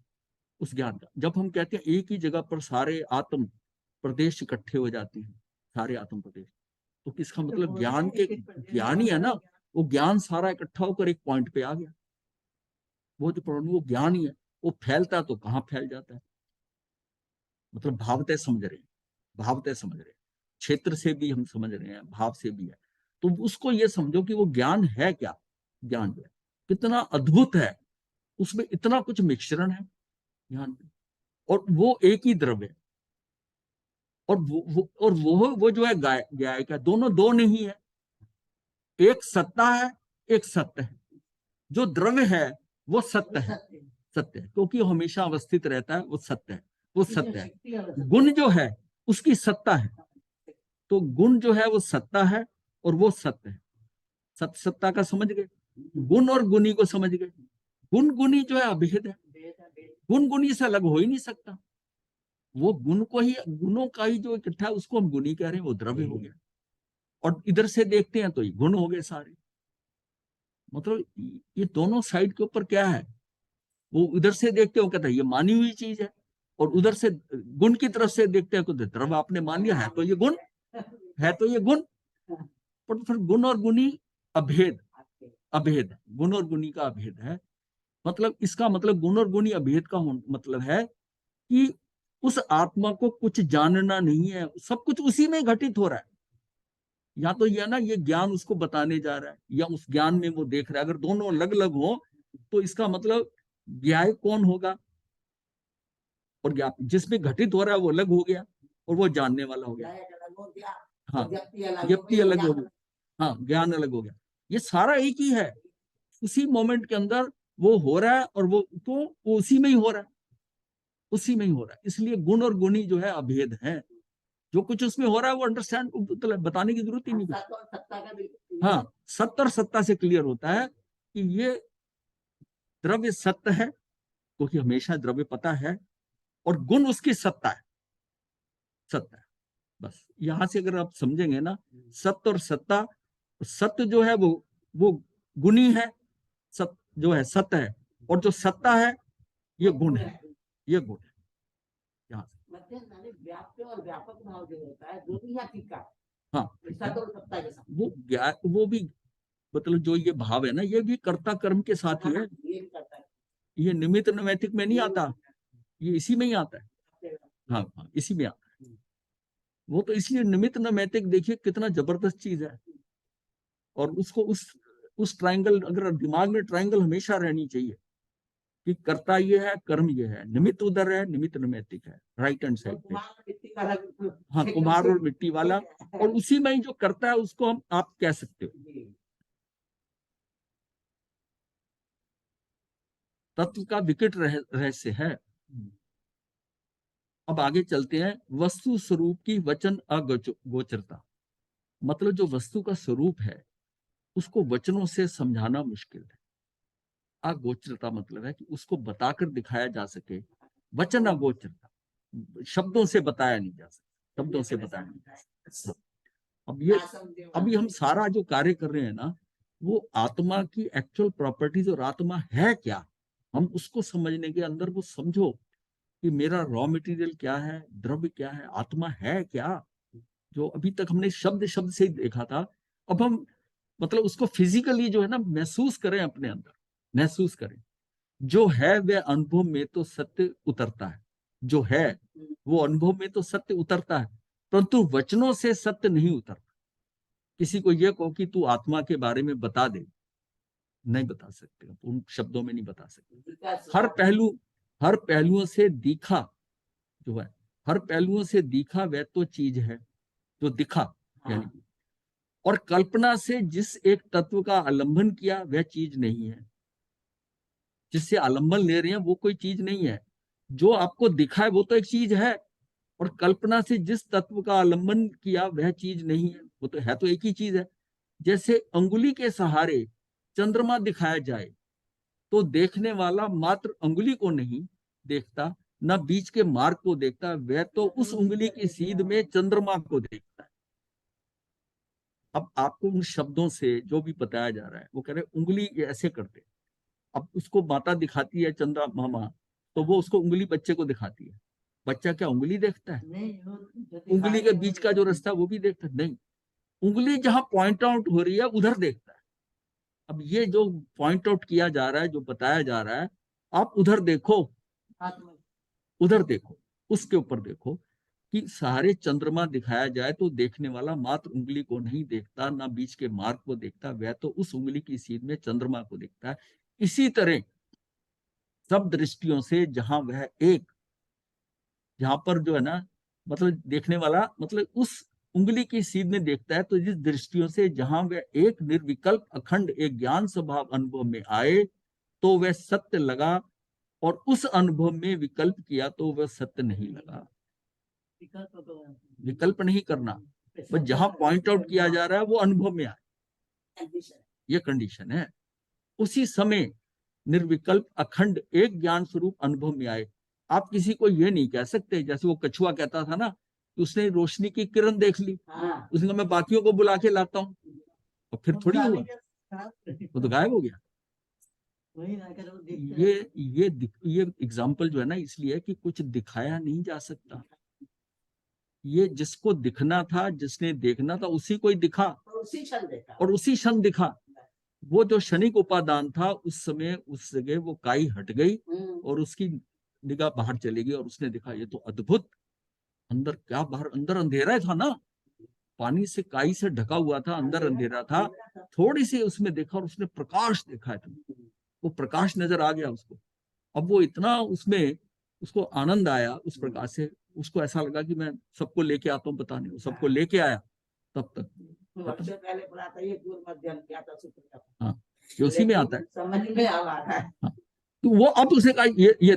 उस ज्ञान का जब हम कहते हैं एक ही जगह पर सारे आत्म प्रदेश इकट्ठे हो जाते हैं, सारे आत्म प्रदेश, तो किसका मतलब? ज्ञान के, ज्ञान ही है ना। वो ज्ञान सारा इकट्ठा होकर एक पॉइंट पे आ गया। वो जो वो ज्ञान ही है। वो फैलता तो कहाँ फैल जाता है। मतलब भावतः समझ रहे हैं, भावतः समझ रहे हैं, क्षेत्र से भी हम समझ रहे हैं, भाव से भी है। तो उसको ये समझो कि वो ज्ञान है क्या? ज्ञान जो है कितना अद्भुत है, उसमें इतना कुछ मिश्रण है ज्ञान में, और वो एक ही द्रव्य है। और वो जो है गाय का, दोनों दो नहीं है। एक सत्ता है, एक सत्य है। जो द्रव्य है वो सत्य है, सत्य है, क्योंकि वो हमेशा अवस्थित रहता है, वो सत्य है, वो सत्य है। गुण जो है उसकी सत्ता है। तो गुण जो है वो सत्ता है और वो सत्य है। सत्य सत्ता का समझ गए, गुण और गुणी को समझ गए। गुण गुणी जो है अभेद है, गुण गुणी से अलग हो ही नहीं सकता। वो गुण को ही, गुणों का ही जो इकट्ठा है उसको हम गुणी कह रहे हैं, वो द्रव्य हो गया। और इधर से देखते हैं तो ये गुण हो गए सारे। मतलब ये दोनों साइड के ऊपर क्या है? वो इधर से देखते हो कहता है ये मानी हुई चीज है, और उधर से गुण की तरफ से देखते हैं तो द्रव्य आपने मान लिया है, तो ये गुण है, तो ये गुण। पर फिर गुण और गुणी अभेद, अभेद, गुण और गुणी का अभेद है। मतलब इसका मतलब गुण और गुणी अभेद का मतलब है कि उस आत्मा को कुछ जानना नहीं है, सब कुछ उसी में घटित हो रहा है। या तो यह ना, ये ज्ञान उसको बताने जा रहा है, या उस ज्ञान में वो देख रहा है। अगर दोनों अलग अलग हो तो इसका मतलब ज्ञाय कौन होगा? और जिसमें घटित हो रहा है वो अलग हो गया और वो जानने वाला हो गया। हाँ, व्यक्ति अलग हो गया। हाँ, ज्ञान अलग हो गया। ये सारा एक ही है, उसी मोमेंट के अंदर वो हो रहा है, और वो उसी में ही हो रहा है, उसी में ही हो रहा है। इसलिए गुण और गुणी जो है अभेद है। जो कुछ उसमें हो रहा है वो अंडरस्टैंड, मतलब बताने की जरूरत ही नहीं कुछ। सत्य और सत्ता का भी हाँ, सत्य और सत्ता से क्लियर होता है कि ये द्रव्य सत्य है, क्योंकि हमेशा द्रव्य पता है, और गुण उसकी सत्ता है, सत्य है। बस यहां से अगर आप समझेंगे ना, सत्य और सत्ता, सत्य जो है वो गुणी है, सत्य जो है सत्य है, और जो सत्ता है ये गुण है, ये गुण है। यहाँ से मतलब यानी व्याप्य और व्यापक भाव जो होता है वो भी यहाँ ठीक है। हाँ, सत्य और सत्ता के साथ वो भी, मतलब जो ये भाव है ना, ये भी कर्ता कर्म के साथ ही है। ये भी करता है। ये निमित्त नैमित्तिक में नहीं आता, ये इसी में ही आता है। हाँ हाँ, इसी में आता है। वो तो इसलिए निमित्त नैमित्तिक, देखिए कितना जबरदस्त चीज है। और उसको उस ट्रायंगल, अगर दिमाग में ट्रायंगल हमेशा रहनी चाहिए कि कर्ता ये है, कर्म ये है, निमित्त उधर है, निमित्त नैमित्तिक है, राइट हैंड साइड पे। मिट्टी का अलग हाँ, कुम्हार और मिट्टी वाला, और उसी में ही जो करता है उसको हम आप कह सकते हो। तत्व का विकट रहस्य है। अब आगे चलते हैं। वस्तु स्वरूप की वचन अगोचरता, मतलब जो वस्तु का स्वरूप है उसको वचनों से समझाना मुश्किल है। अगोचरता मतलब है कि उसको बताकर दिखाया जा सके, वचन अगोचरता, शब्दों से बताया नहीं जा सकता, शब्दों से बताया नहीं जा सकता। अभी हम सारा जो कार्य कर रहे हैं ना, वो आत्मा की एक्चुअल प्रॉपर्टीज, और आत्मा है क्या, हम उसको समझने के अंदर वो समझो कि मेरा रॉ मटेरियल क्या है, द्रव्य क्या है, आत्मा है क्या। जो अभी तक हमने शब्द शब्द से ही देखा था, अब हम मतलब उसको फिजिकली जो है ना महसूस करें, अपने अंदर महसूस करें। जो है वह अनुभव में तो सत्य उतरता है, जो है वो अनुभव में तो सत्य उतरता है, परंतु वचनों से सत्य नहीं उतरता। किसी को यह कहो कि तू आत्मा के बारे में बता दे, नहीं बता सकते, उन शब्दों में नहीं बता सकते। हर पहलुओं से दिखा जो है, हर पहलुओं से दिखा वह तो चीज है जो दिखा, यानी और कल्पना से जिस एक तत्व का आलंबन किया वह चीज नहीं है। जिससे आलंबन ले रहे हैं वो कोई चीज नहीं है, जो आपको दिखा है वो तो एक चीज है, और कल्पना से जिस तत्व का आलंबन किया वह चीज नहीं है, वो तो एक ही चीज है। जैसे अंगुली के सहारे चंद्रमा दिखाया जाए तो देखने वाला मात्र अंगुली को नहीं देखता, न बीच के मार्ग को देखता, वह तो उस उंगली की सीध में चंद्रमा को देखता है। अब आपको उन शब्दों से जो भी बताया जा रहा है, वो कह रहे उंगली ये ऐसे करते। अब उसको माता दिखाती है चंद्रमा मामा, तो वो उसको उंगली बच्चे को दिखाती है। बच्चा क्या उंगली देखता है? उंगली के बीच का जो रास्ता वो भी देखता है? नहीं, उंगली जहां पॉइंट आउट हो रही है उधर देखता है। अब ये जो पॉइंट आउट किया जा रहा है, जो बताया जा रहा है, आप उधर देखो, उधर देखो, उसके ऊपर देखो कि सारे चंद्रमा दिखाया जाए तो देखने वाला मात्र उंगली को नहीं देखता, ना बीच के मार्ग को देखता, वह तो उस उंगली की सीध में चंद्रमा को देखता है। इसी तरह सब दृष्टियों से जहां पर जो है ना, मतलब देखने वाला मतलब उस उंगली की सीध में देखता है, तो जिस दृष्टियों से जहां वह एक निर्विकल्प अखंड एक ज्ञान स्वभाव अनुभव में आए तो वह सत्य लगा, और उस अनुभव में विकल्प किया तो वह सत्य नहीं लगा। विकल्प नहीं करना, बस जहां पॉइंट आउट किया जा रहा है वो अनुभव में आए, ये कंडीशन है। उसी समय निर्विकल्प अखंड एक ज्ञान स्वरूप अनुभव में आए। आप किसी को ये नहीं कह सकते, जैसे वो कछुआ कहता था ना, कि उसने रोशनी की किरण देख ली, उसने कहा मैं बाकियों को बुला के लाता हूँ, और फिर थोड़ी हुआ, वो तो गायब हो गया। ये एग्जाम्पल जो है ना, इसलिए कि कुछ दिखाया नहीं जा सकता। ये जिसको दिखना था, जिसने देखना था, उसी को ही दिखा और उसी क्षण दिखा। वो जो क्षणिक उपादान था, उस समय उस जगह वो काई हट गई और उसकी निगाह बाहर चली गई, और उसने देखा ये तो अद्भुत, अंदर क्या बाहर, अंदर अंधेरा था ना, पानी से काई से ढका हुआ था, अंदर अंधेरा था, थोड़ी सी उसमें देखा और उसने प्रकाश देखा है, वो प्रकाश नजर आ गया उसको। अब वो इतना उसमें उसको आनंद आया उस प्रकाश से, उसको ऐसा लगा कि मैं सबको लेके आता हूँ बताने, सबको लेके आया। तब तक वर्षों पहले पढ़ा था ये पूर्व मध्यम क्या था सूत्र का। हाँ, ये उसी में आता है। समझ में आ रहा है। हाँ, तो वो अब उसे कहा ये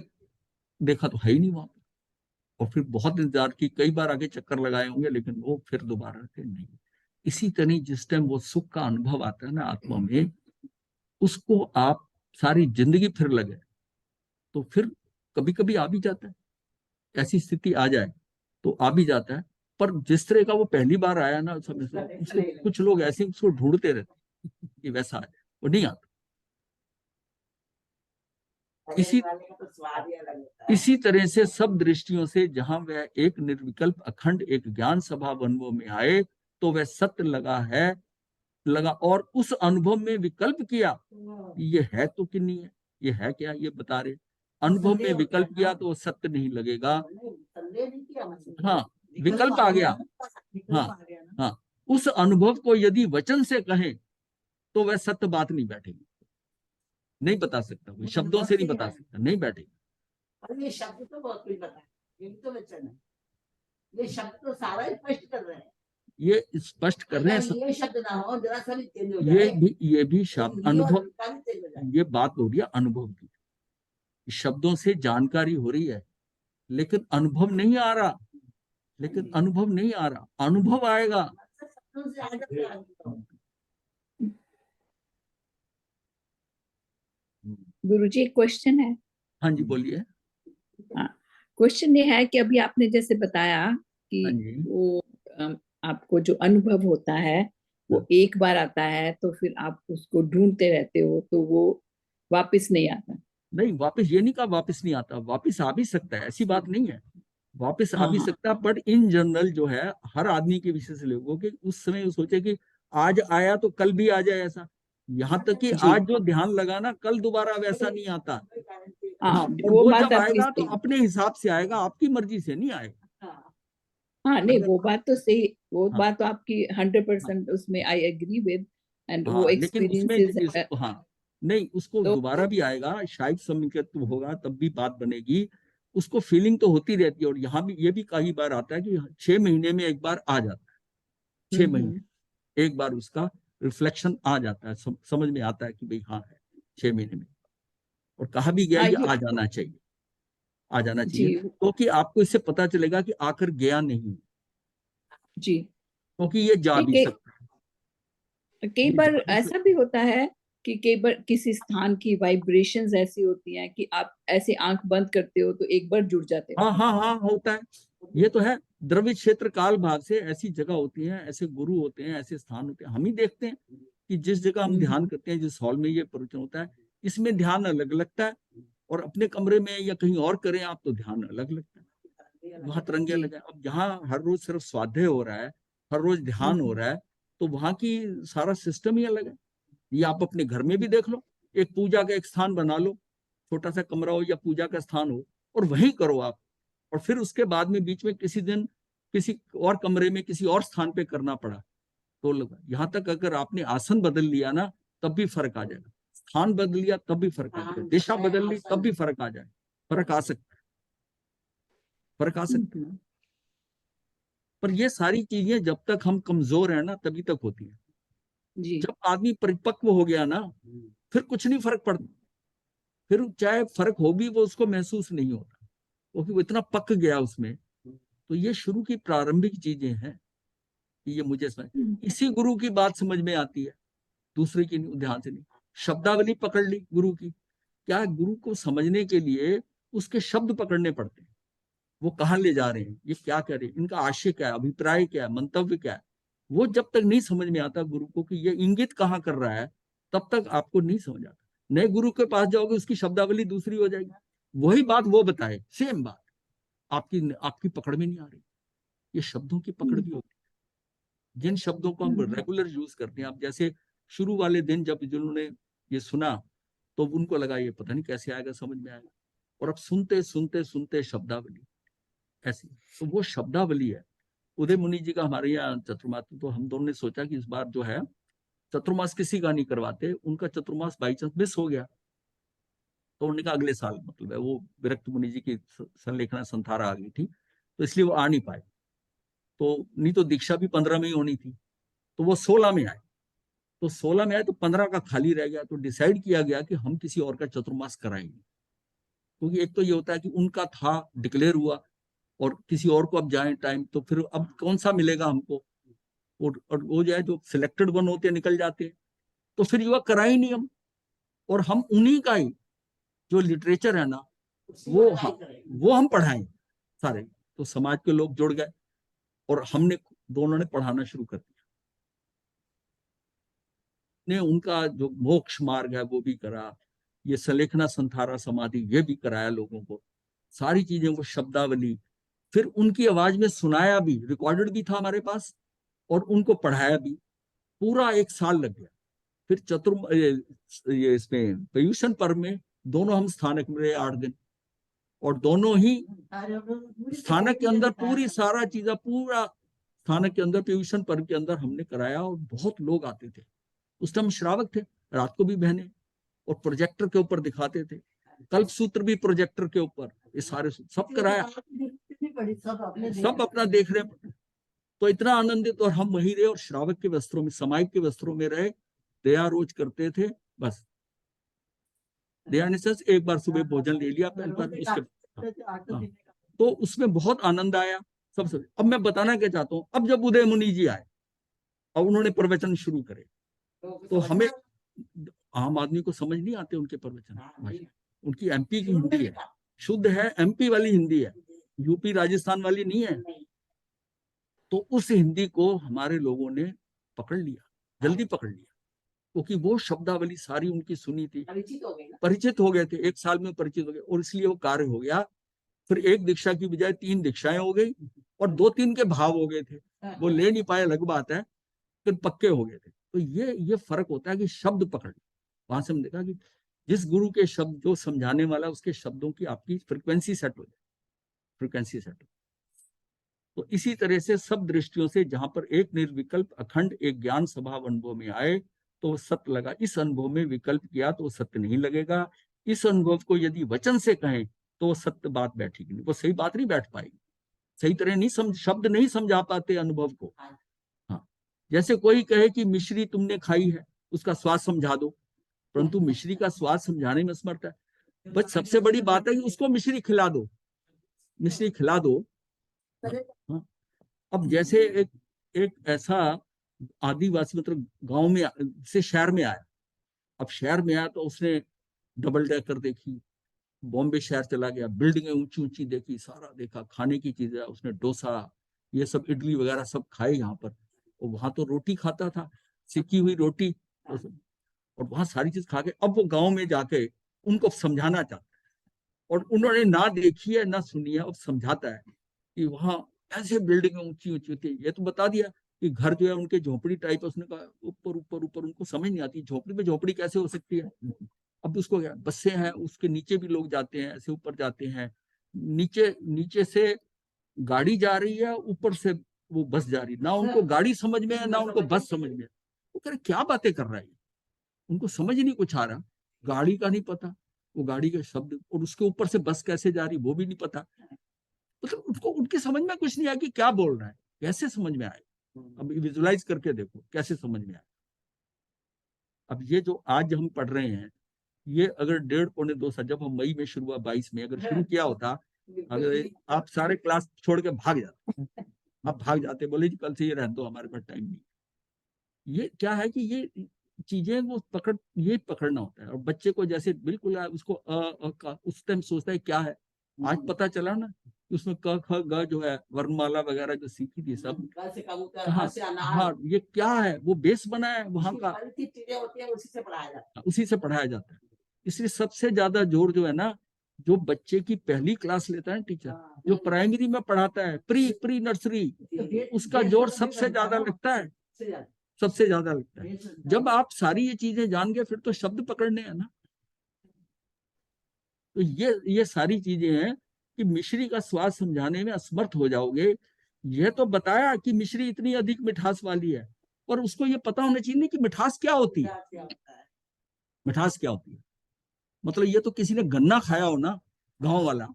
देखा तो है ही नहीं वहां पे। और फिर बहुत इंतजार की, कई बार आगे चक्कर लगाए होंगे, लेकिन वो फिर दोबारा थे नहीं। इसी तरह जिस टाइम वो सुख का अनुभव आता है ना आत्मा में, उसको आप सारी जिंदगी फिर लगे तो फिर कभी कभी आ भी जाता है, ऐसी स्थिति आ जाए तो आ भी जाता है। पर जिस तरह का वो पहली बार आया ना, समझ लो उसको कुछ लोग ऐसे उसको ढूंढते रहते कि वैसा है, वो नहीं आता। इसी तरह से सब दृष्टियों से जहां वह एक निर्विकल्प अखंड एक ज्ञान स्वभाव अनुभव में आए तो वह सत्य लगा और उस अनुभव में विकल्प किया, ये है तो कि नहीं है, ये है क्या, ये बता रहे। अनुभव में विकल्प किया तो वो सत्य नहीं लगेगा। हाँ, विकल्प आ गया। हाँ हाँ, उस अनुभव को यदि वचन से कहें तो वह सत्य बात नहीं बैठेगी, नहीं बता सकता, कोई शब्दों से नहीं बता सकता, नहीं बैठेगी। ये शब्द तो बहुत कुछ बताए, ये भी तो वचन है। ये शब्द तो सारा स्पष्ट कर रहे हैं, ये स्पष्ट कर रहे हैं। ये शब्द ना हो जरा सा भी चेंज हो ये भी शब्द अनुभव, ये बात हो रही है अनुभव की। शब्दों से जानकारी हो रही है लेकिन अनुभव नहीं आ रहा, अनुभव आएगा। गुरुजी एक क्वेश्चन है। हाँ जी बोलिए। हाँ, क्वेश्चन ये है कि अभी आपने जैसे बताया कि हाँ जी। वो आपको जो अनुभव होता है वो एक बार आता है तो फिर आप उसको ढूंढते रहते हो तो वो वापस नहीं आता। नहीं, वापस ये नहीं कहा वापस नहीं आता, वापस आ भी सकता है, ऐसी बात नहीं है, वापस आ भी हाँ सकता है। बट इन जनरल जो है हर आदमी के विषय से लोगों के उस समय वो सोचे कि आज आया तो कल भी आ जाए, ऐसा। यहाँ तक कि जी आज जो ध्यान लगाना कल दोबारा वैसा नहीं आता। हाँ, और वो वो बात जब आपकी आएगा तो सही। अपने हिसाब से आएगा, आपकी मर्जी से नहीं आएगा। हाँ नहीं, अगर वो बात तो सही, वो हाँ बात तो आपकी 100% हाँ उसमें आई एग्री विद। एंड वो हाँ, लेकिन उसमें एक्सपीरियंसेस हाँ, नहीं उसको तो दोबारा भी आएगा, शायद समिकत्व होगा तब भी बात बनेगी, उसको फीलिंग तो होती रहती है। और यहाँ भी ये भी कई बार आता है कि 6 महीने में एक बार आ जाता है, 6 महीने एक बार उसका रिफ्लेक्शन आ जाता है, समझ में आता है कि भाई हाँ है 6 महीने में। और कहा भी गया हाँ ये ये आ जाना चाहिए, आ जाना चाहिए, जी क्योंकि आपको इससे पता चलेगा कि आकर गया नहीं, जी। क्योंकि ये जा नहीं, भी कई सकता कई है, ये बार जा भी ऐसा सकता भी होता है कि कई बार किसी स्थान की वाइब्रेशंस ऐसी होती हैं कि आप ऐसे आंख बंद करते हो तो एक बार जुड़ जाते है। हो। हाँ हाँ हाँ, होता है, ये तो है। द्रव्य क्षेत्र काल भाग से ऐसी जगह होती है, ऐसे गुरु होते हैं, ऐसे स्थान होते हैं, हम ही देखते हैं कि जिस जगह हम ध्यान करते हैं, जिस हॉल में ये प्रवचन होता है, इसमें ध्यान अलग लगता है, और अपने कमरे में या कहीं और करें आप तो ध्यान अलग लगता है, वहां तरंगे जी अलग है। अब यहाँ हर रोज सिर्फ स्वाध्याय हो रहा है, हर रोज ध्यान हो रहा है, तो वहां की सारा सिस्टम ही अलग है। ये आप अपने घर में भी देख लो, एक पूजा का एक स्थान बना लो, छोटा सा कमरा हो या पूजा का स्थान हो, और वहीं करो आप। और फिर उसके बाद में बीच में किसी दिन किसी और कमरे में किसी और स्थान पे करना पड़ा तो लगा। यहाँ तक अगर आपने आसन बदल लिया ना तब भी फर्क आ जाएगा, स्थान बदल लिया तब भी फर्क आ जाएगा, दिशा बदल ली तब भी फर्क आ जाए, फर्क आ सकता है, फर्क आ सकता है। पर ये सारी चीजें जब तक हम कमजोर है ना तभी तक होती है। जी जब आदमी परिपक्व हो गया ना फिर कुछ नहीं फर्क पड़ता, फिर चाहे फर्क हो भी वो उसको महसूस नहीं होता, क्योंकि वो इतना पक गया उसमें। तो ये शुरू की प्रारंभिक चीजें हैं कि ये मुझे समझ, इसी गुरु की बात समझ में आती है, दूसरे की ध्यान से नहीं। शब्दावली पकड़ ली गुरु की, क्या गुरु को समझने के लिए उसके शब्द पकड़ने पड़ते हैं, वो कहाँ ले जा रहे हैं, ये क्या कह रहे हैं, इनका आशय क्या है, अभिप्राय क्या है, मंतव्य क्या है, वो जब तक नहीं समझ में आता गुरु को कि ये इंगित कहाँ कर रहा है, तब तक आपको नहीं समझ आता। नए गुरु के पास जाओगे उसकी शब्दावली दूसरी हो जाएगी, वही बात वो बताए सेम बात आपकी आपकी पकड़ में नहीं आ रही। ये शब्दों की पकड़ भी होती है, जिन शब्दों को हम रेगुलर यूज करते हैं। अब जैसे शुरू वाले दिन जब जिन्होंने ये सुना तो उनको लगा ये पता नहीं कैसे आएगा, समझ में आएगा, और अब सुनते सुनते सुनते शब्दावली ऐसी, तो वो शब्दावली है। उदय मुनि जी का हमारे यहाँ चतुर्मास, तो हम दोनों ने सोचा कि इस बार जो है चतुर्मास किसी का नहीं करवाते, उनका चतुर्मास बाई चांस मिस हो गया तो उन्होंने कहा अगले साल, मतलब है वो विरक्त मुनि जी की संलेखना संथारा आ गई थी तो इसलिए वो आ नहीं पाए। तो नहीं तो दीक्षा भी 15 में ही होनी थी, तो वो 16 में आए। तो 16 में आए तो 15 का खाली रह गया, तो डिसाइड किया गया कि हम किसी और का चतुर्मास कराएंगे। क्योंकि एक तो ये होता है कि उनका था, डिक्लेयर हुआ, और किसी और को अब जाए टाइम, तो फिर अब कौन सा मिलेगा हमको, और वो जो है जो सिलेक्टेड वन होते हैं निकल जाते हैं, तो फिर युवा करा ही नहीं हम। और हम उन्हीं का ही जो लिटरेचर है ना, वो हम पढ़ाएं सारे। तो समाज के लोग जुड़ गए और हमने दोनों ने पढ़ाना शुरू कर दिया। ने उनका जो मोक्ष मार्ग है वो भी करा, ये सलेखना संथारा समाधि ये भी कराया लोगों को, सारी चीजें, वो शब्दावली, फिर उनकी आवाज में सुनाया भी, रिकॉर्डेड भी था हमारे पास, और उनको पढ़ाया भी। पूरा 1 साल लग गया। फिर ये इसमें पर्यूषण पर्व में दोनों हम स्थानक में रहे 8 दिन, और दोनों ही स्थानक के अंदर पूरी सारा चीजा, पूरा स्थानक के अंदर पर्यूषण पर्व के अंदर हमने कराया, और बहुत लोग आते थे। उस टाइम श्रावक थे, रात को भी बहने, और प्रोजेक्टर के ऊपर दिखाते थे, कल्प सूत्र भी प्रोजेक्टर के ऊपर, ये सारे सब कराया, सब अपना देख रहे। तो इतना आनंदित, और हम वहीं रहे, और श्रावक के वस्त्रों में, समाज के वस्त्रों में रहे, दया रोज करते थे। बस दया ने सच एक बार सुबह भोजन ले लिया पहले बार, उसके तो उसमें बहुत आनंद आया सबसे। अब मैं बताना क्या चाहता हूँ, अब जब उदय मुनि जी आए और उन्होंने प्रवचन शुरू करे, तो हमें आम आदमी को समझ नहीं आते उनके प्रवचन। उनकी एमपी की हिंदी है, शुद्ध है, एमपी वाली हिंदी है, यूपी राजस्थान वाली नहीं है। तो उस हिंदी को हमारे लोगों ने पकड़ लिया, जल्दी पकड़ लिया, क्योंकि वो शब्दावली सारी उनकी सुनी थी, परिचित हो गए थे, 1 साल में परिचित हो गए, और इसलिए वो कार्य हो गया। फिर 1 दीक्षा की बजाय 3 दीक्षाएं हो गई, और 2-3 के भाव हो गए थे, वो ले नहीं पाए, अलग बात है, फिर पक्के हो गए थे। तो ये फर्क होता है कि शब्द पकड़। वहां से हमने देखा कि जिस गुरु के शब्द जो समझाने वाला, उसके शब्दों की आपकी फ्रिक्वेंसी सेट हो जाए, फ्रिक्वेंसी सेट हो। तो इसी तरह से सब दृष्टियों से जहां पर एक निर्विकल्प अखंड एक ज्ञान स्वभाव अनुभव में आए तो वो सत्य लगा। इस अनुभव में विकल्प किया तो वो सत्य नहीं लगेगा। इस अनुभव को यदि वचन से कहें तो वो सत्य बात बैठेगी नहीं, वो सही बात नहीं बैठ पाएगी, सही तरह नहीं शब्द नहीं समझा पाते अनुभव को। हाँ, जैसे कोई कहे कि मिश्री तुमने खाई है, उसका स्वाद समझा दो, परंतु मिश्री का स्वाद समझाने में असमर्थ है। बस सबसे बड़ी बात है कि उसको मिश्री खिला दो, मिश्री खिला दो। हाँ। अब जैसे एक ऐसा आदिवासी मतलब गांव में से शहर में आया, अब शहर में आया तो उसने डबल डेकर देखी, बॉम्बे शहर चला गया, बिल्डिंगें ऊंची ऊंची देखी, सारा देखा, खाने की चीजें, उसने डोसा ये सब इडली वगैरह सब खाए यहाँ पर। और वहां तो रोटी खाता था, सिकी हुई रोटी, और वहां सारी चीज खा के अब वो गाँव में जाके उनको समझाना चाहता है, और उन्होंने ना देखी है ना सुनी है, अब समझाता है कि वहां ऐसे बिल्डिंगें ऊंची ऊंची होती है। ये तो बता दिया कि घर जो है उनके झोपड़ी टाइप है, उसने कहा ऊपर ऊपर ऊपर, उनको समझ नहीं आती झोपड़ी में झोपड़ी कैसे हो सकती है। अब उसको क्या, बसें हैं, उसके नीचे भी लोग जाते हैं, ऐसे ऊपर जाते हैं, नीचे से गाड़ी जा रही है, ऊपर से वो बस जा रही है, ना उनको गाड़ी समझ में है ना उनको बस समझ में है। वो कह रहे क्या बातें कर रहा है, उनको समझ ही नहीं कुछ आ रहा, गाड़ी का नहीं पता, वो गाड़ी के शब्द, और उसके ऊपर से बस कैसे जा रही वो भी नहीं पता। मतलब उनको उनकी समझ में कुछ नहीं आया कि क्या बोल रहा है, कैसे समझ में आए। अब विजुलाइज करके देखो कैसे समझ में आए। अब ये जो आज हम पढ़ रहे हैं, ये अगर 1.5-2 साल, जब हम मई में शुरू हुआ 22 में अगर शुरू किया होता, अगर आप सारे क्लास छोड़ के भाग जाते, आप भाग जाते, बोले जी कल से ये रहने दो, हमारे पास टाइम नहीं। ये क्या है कि ये चीजें वो पकड़ना होता है। और बच्चे को जैसे बिल्कुल उसको उस टाइम सोचता है क्या है, आज पता चला ना उसमें क ख ग जो है वर्णमाला वगैरह जो सीखी थी सब, हाँ ये क्या है, वो बेस बना है वहां का, उसी से पढ़ाया जाता है। इसलिए सबसे ज्यादा जोर जो है ना, जो बच्चे की पहली क्लास लेता है टीचर, जो प्राइमरी में पढ़ाता है, प्री नर्सरी, उसका जोर सबसे ज्यादा लगता है, सबसे ज्यादा लगता है। जब आप सारी ये चीजें जान गए फिर तो शब्द पकड़ने हैं ना। तो ये सारी चीजें हैं कि मिश्री का स्वाद समझाने में असमर्थ हो जाओगे। यह तो बताया कि मिश्री इतनी अधिक मिठास वाली है, पर उसको ये पता होना चाहिए कि मिठास क्या होती है, मिठास क्या होती है। मतलब ये तो किसी ने गन्ना खाया हो ना, गांव वाला,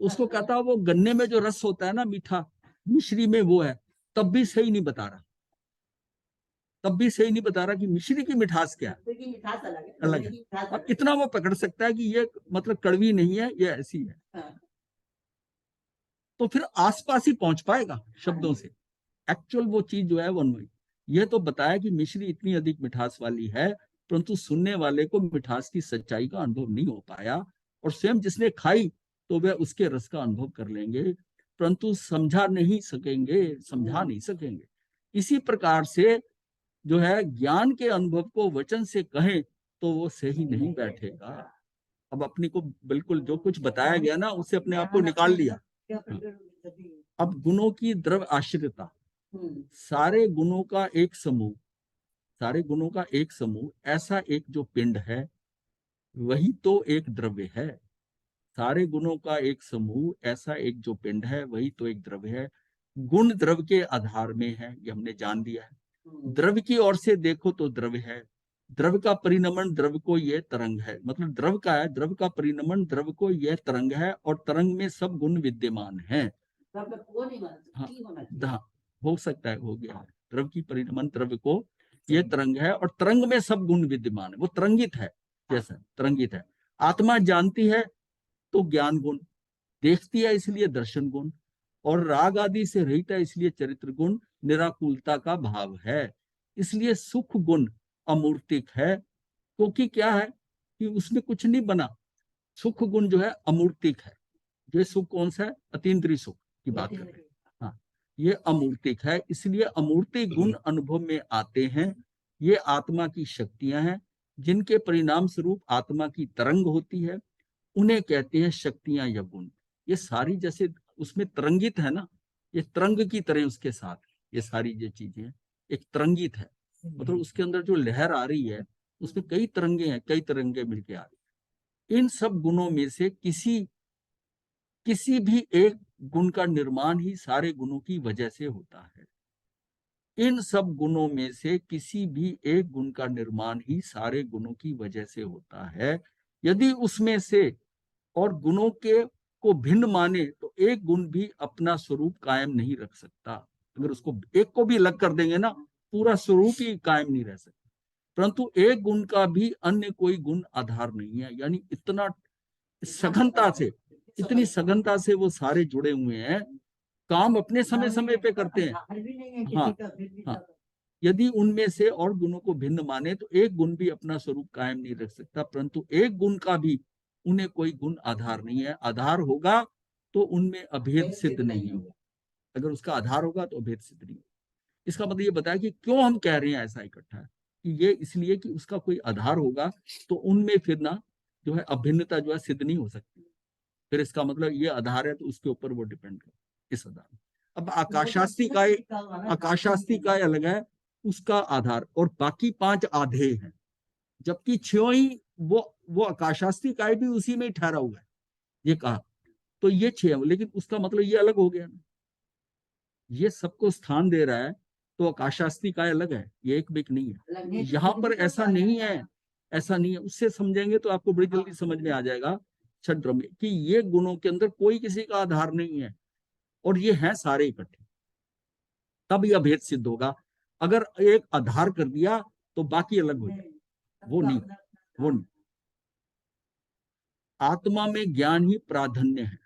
उसको कहता है वो गन्ने में जो रस होता है ना मीठा, मिश्री में वो है, तब भी सही नहीं बता रहा। तब भी सही नहीं बता रहा कि मिश्री की मिठास क्या है। शब्द की मिठास अलग है, अलग शब्द है। की मिठास अब अलग है। इतना वो पकड़ सकता है कि ये मतलब कड़वी नहीं है, ये ऐसी है, हाँ, तो फिर आसपास ही पहुंच पाएगा शब्दों से। एक्चुअल वो चीज जो है वो अनुभवी। ये तो बताया कि मिश्री इतनी अधिक मिठास वाली है, परंतु सुनने वाले को मिठास की सच्चाई का अनुभव नहीं हो पाया, और स्वयं जिसने खाई तो वह उसके रस का अनुभव कर लेंगे, परंतु समझा नहीं सकेंगे। इसी प्रकार से जो है ज्ञान के अनुभव को वचन से कहें तो वो सही नहीं बैठेगा। अब अपनी को बिल्कुल जो कुछ बताया गया ना, उससे अपने आप को निकाल लिया। अब गुणों की द्रव्य आश्रितता, सारे गुणों का एक समूह, सारे गुणों का एक समूह ऐसा एक जो पिंड है वही तो एक द्रव्य है। सारे गुणों का एक समूह ऐसा एक जो पिंड है वही तो एक द्रव्य है। गुण द्रव्य के आधार में है, ये हमने जान लिया है। द्रव्य की ओर से देखो तो द्रव्य है, द्रव्य का परिणमन द्रव्य को यह तरंग है, मतलब द्रव्य का है, द्रव्य का परिणमन द्रव्य को यह तरंग है, और तरंग में सब गुण विद्यमान हैं। वो नहीं माना, हाँ, की होना चाहिए। हाँ, हो सकता है, हो गया है। द्रव्य की परिणमन द्रव्य को ये तरंग है, और तरंग में सब गुण विद्यमान है, वो तरंगित है, जैसा तरंगित है। आत्मा जानती है तो ज्ञान गुण, देखती है इसलिए दर्शन गुण, और राग आदि से रहित है इसलिए चरित्र गुण, निराकुलता का भाव है। इसलिए सुख गुण अमूर्तिक है, क्योंकि क्या है कि उसमें कुछ नहीं बना। सुख गुण जो है अमूर्तिक है। ये सुख कौन सा है? अतीन्द्रिय सुख की बात कर रहे हैं। हाँ, ये अमूर्तिक है, इसलिए अमूर्ति गुण अनुभव में आते हैं। ये आत्मा की शक्तियां हैं, जिनके परिणाम स्वरूप आत्मा की तरंग होती है, उन्हें कहते हैं शक्तियां या गुण। ये सारी जैसे उसमें तरंगित है ना, ये तरंग की तरह उसके साथ ये सारी जो चीजें एक तरंगित है, मतलब उसके अंदर जो लहर आ रही है उसमें कई तरंगे हैं, कई तरंगे मिलके आ रही हैं। इन सब गुणों में से किसी भी एक गुण का निर्माण ही सारे गुणों की वजह से होता है। इन सब गुणों में से किसी भी एक गुण का निर्माण ही सारे गुणों की वजह से होता है। यदि उसमें से और गुणों के को भिन्न माने तो एक गुण भी अपना स्वरूप कायम नहीं रख सकता। अगर उसको एक को भी अलग कर देंगे ना, पूरा स्वरूप ही कायम नहीं रह सकता। परंतु एक गुण का भी अन्य कोई गुण आधार नहीं है। यानी इतना सघनता से, इतनी सघनता से वो सारे जुड़े हुए हैं, काम अपने समय समय पे करते हैं। हाँ, हाँ, यदि उनमें से और गुणों को भिन्न माने तो एक गुण भी अपना स्वरूप कायम नहीं रख सकता, परंतु एक गुण का भी उन्हें कोई गुण आधार नहीं है। आधार होगा तो उनमें अभेद सिद्ध नहीं होगा। अगर उसका आधार होगा तो अभेद सिद्ध नहीं होगा। इसका मतलब ये बताया कि क्यों हम कह रहे हैं ऐसा इकट्ठा, कि ये इसलिए कि उसका कोई आधार होगा तो उनमें फिर ना जो है अभिन्नता जो है सिद्ध नहीं हो सकती। फिर इसका मतलब ये आधार है तो उसके ऊपर वो डिपेंड कर इस आधार। अब आकाशास्ती का अलग है उसका आधार, और बाकी 5 आधे हैं, जबकि 6 ही वो आकाशास्ती काय भी उसी में ही ठहरा हुआ है, ये कहा। तो ये 6 है, लेकिन उसका मतलब ये अलग हो गया ना, ये सबको स्थान दे रहा है, तो आकाशास्ती काय अलग है, ये एक बिक नहीं है। यहाँ पर ऐसा नहीं है, ऐसा नहीं है। उससे समझेंगे तो आपको बड़ी जल्दी समझ में आ जाएगा छद्र में, कि ये गुणों के अंदर कोई किसी का आधार नहीं है, और ये हैं सारे इकट्ठे, तब यह भेद सिद्ध होगा। अगर एक आधार कर दिया तो बाकी अलग हो जाए, वो नहीं, वो नहीं। आत्मा में ज्ञान ही प्राधान्य है,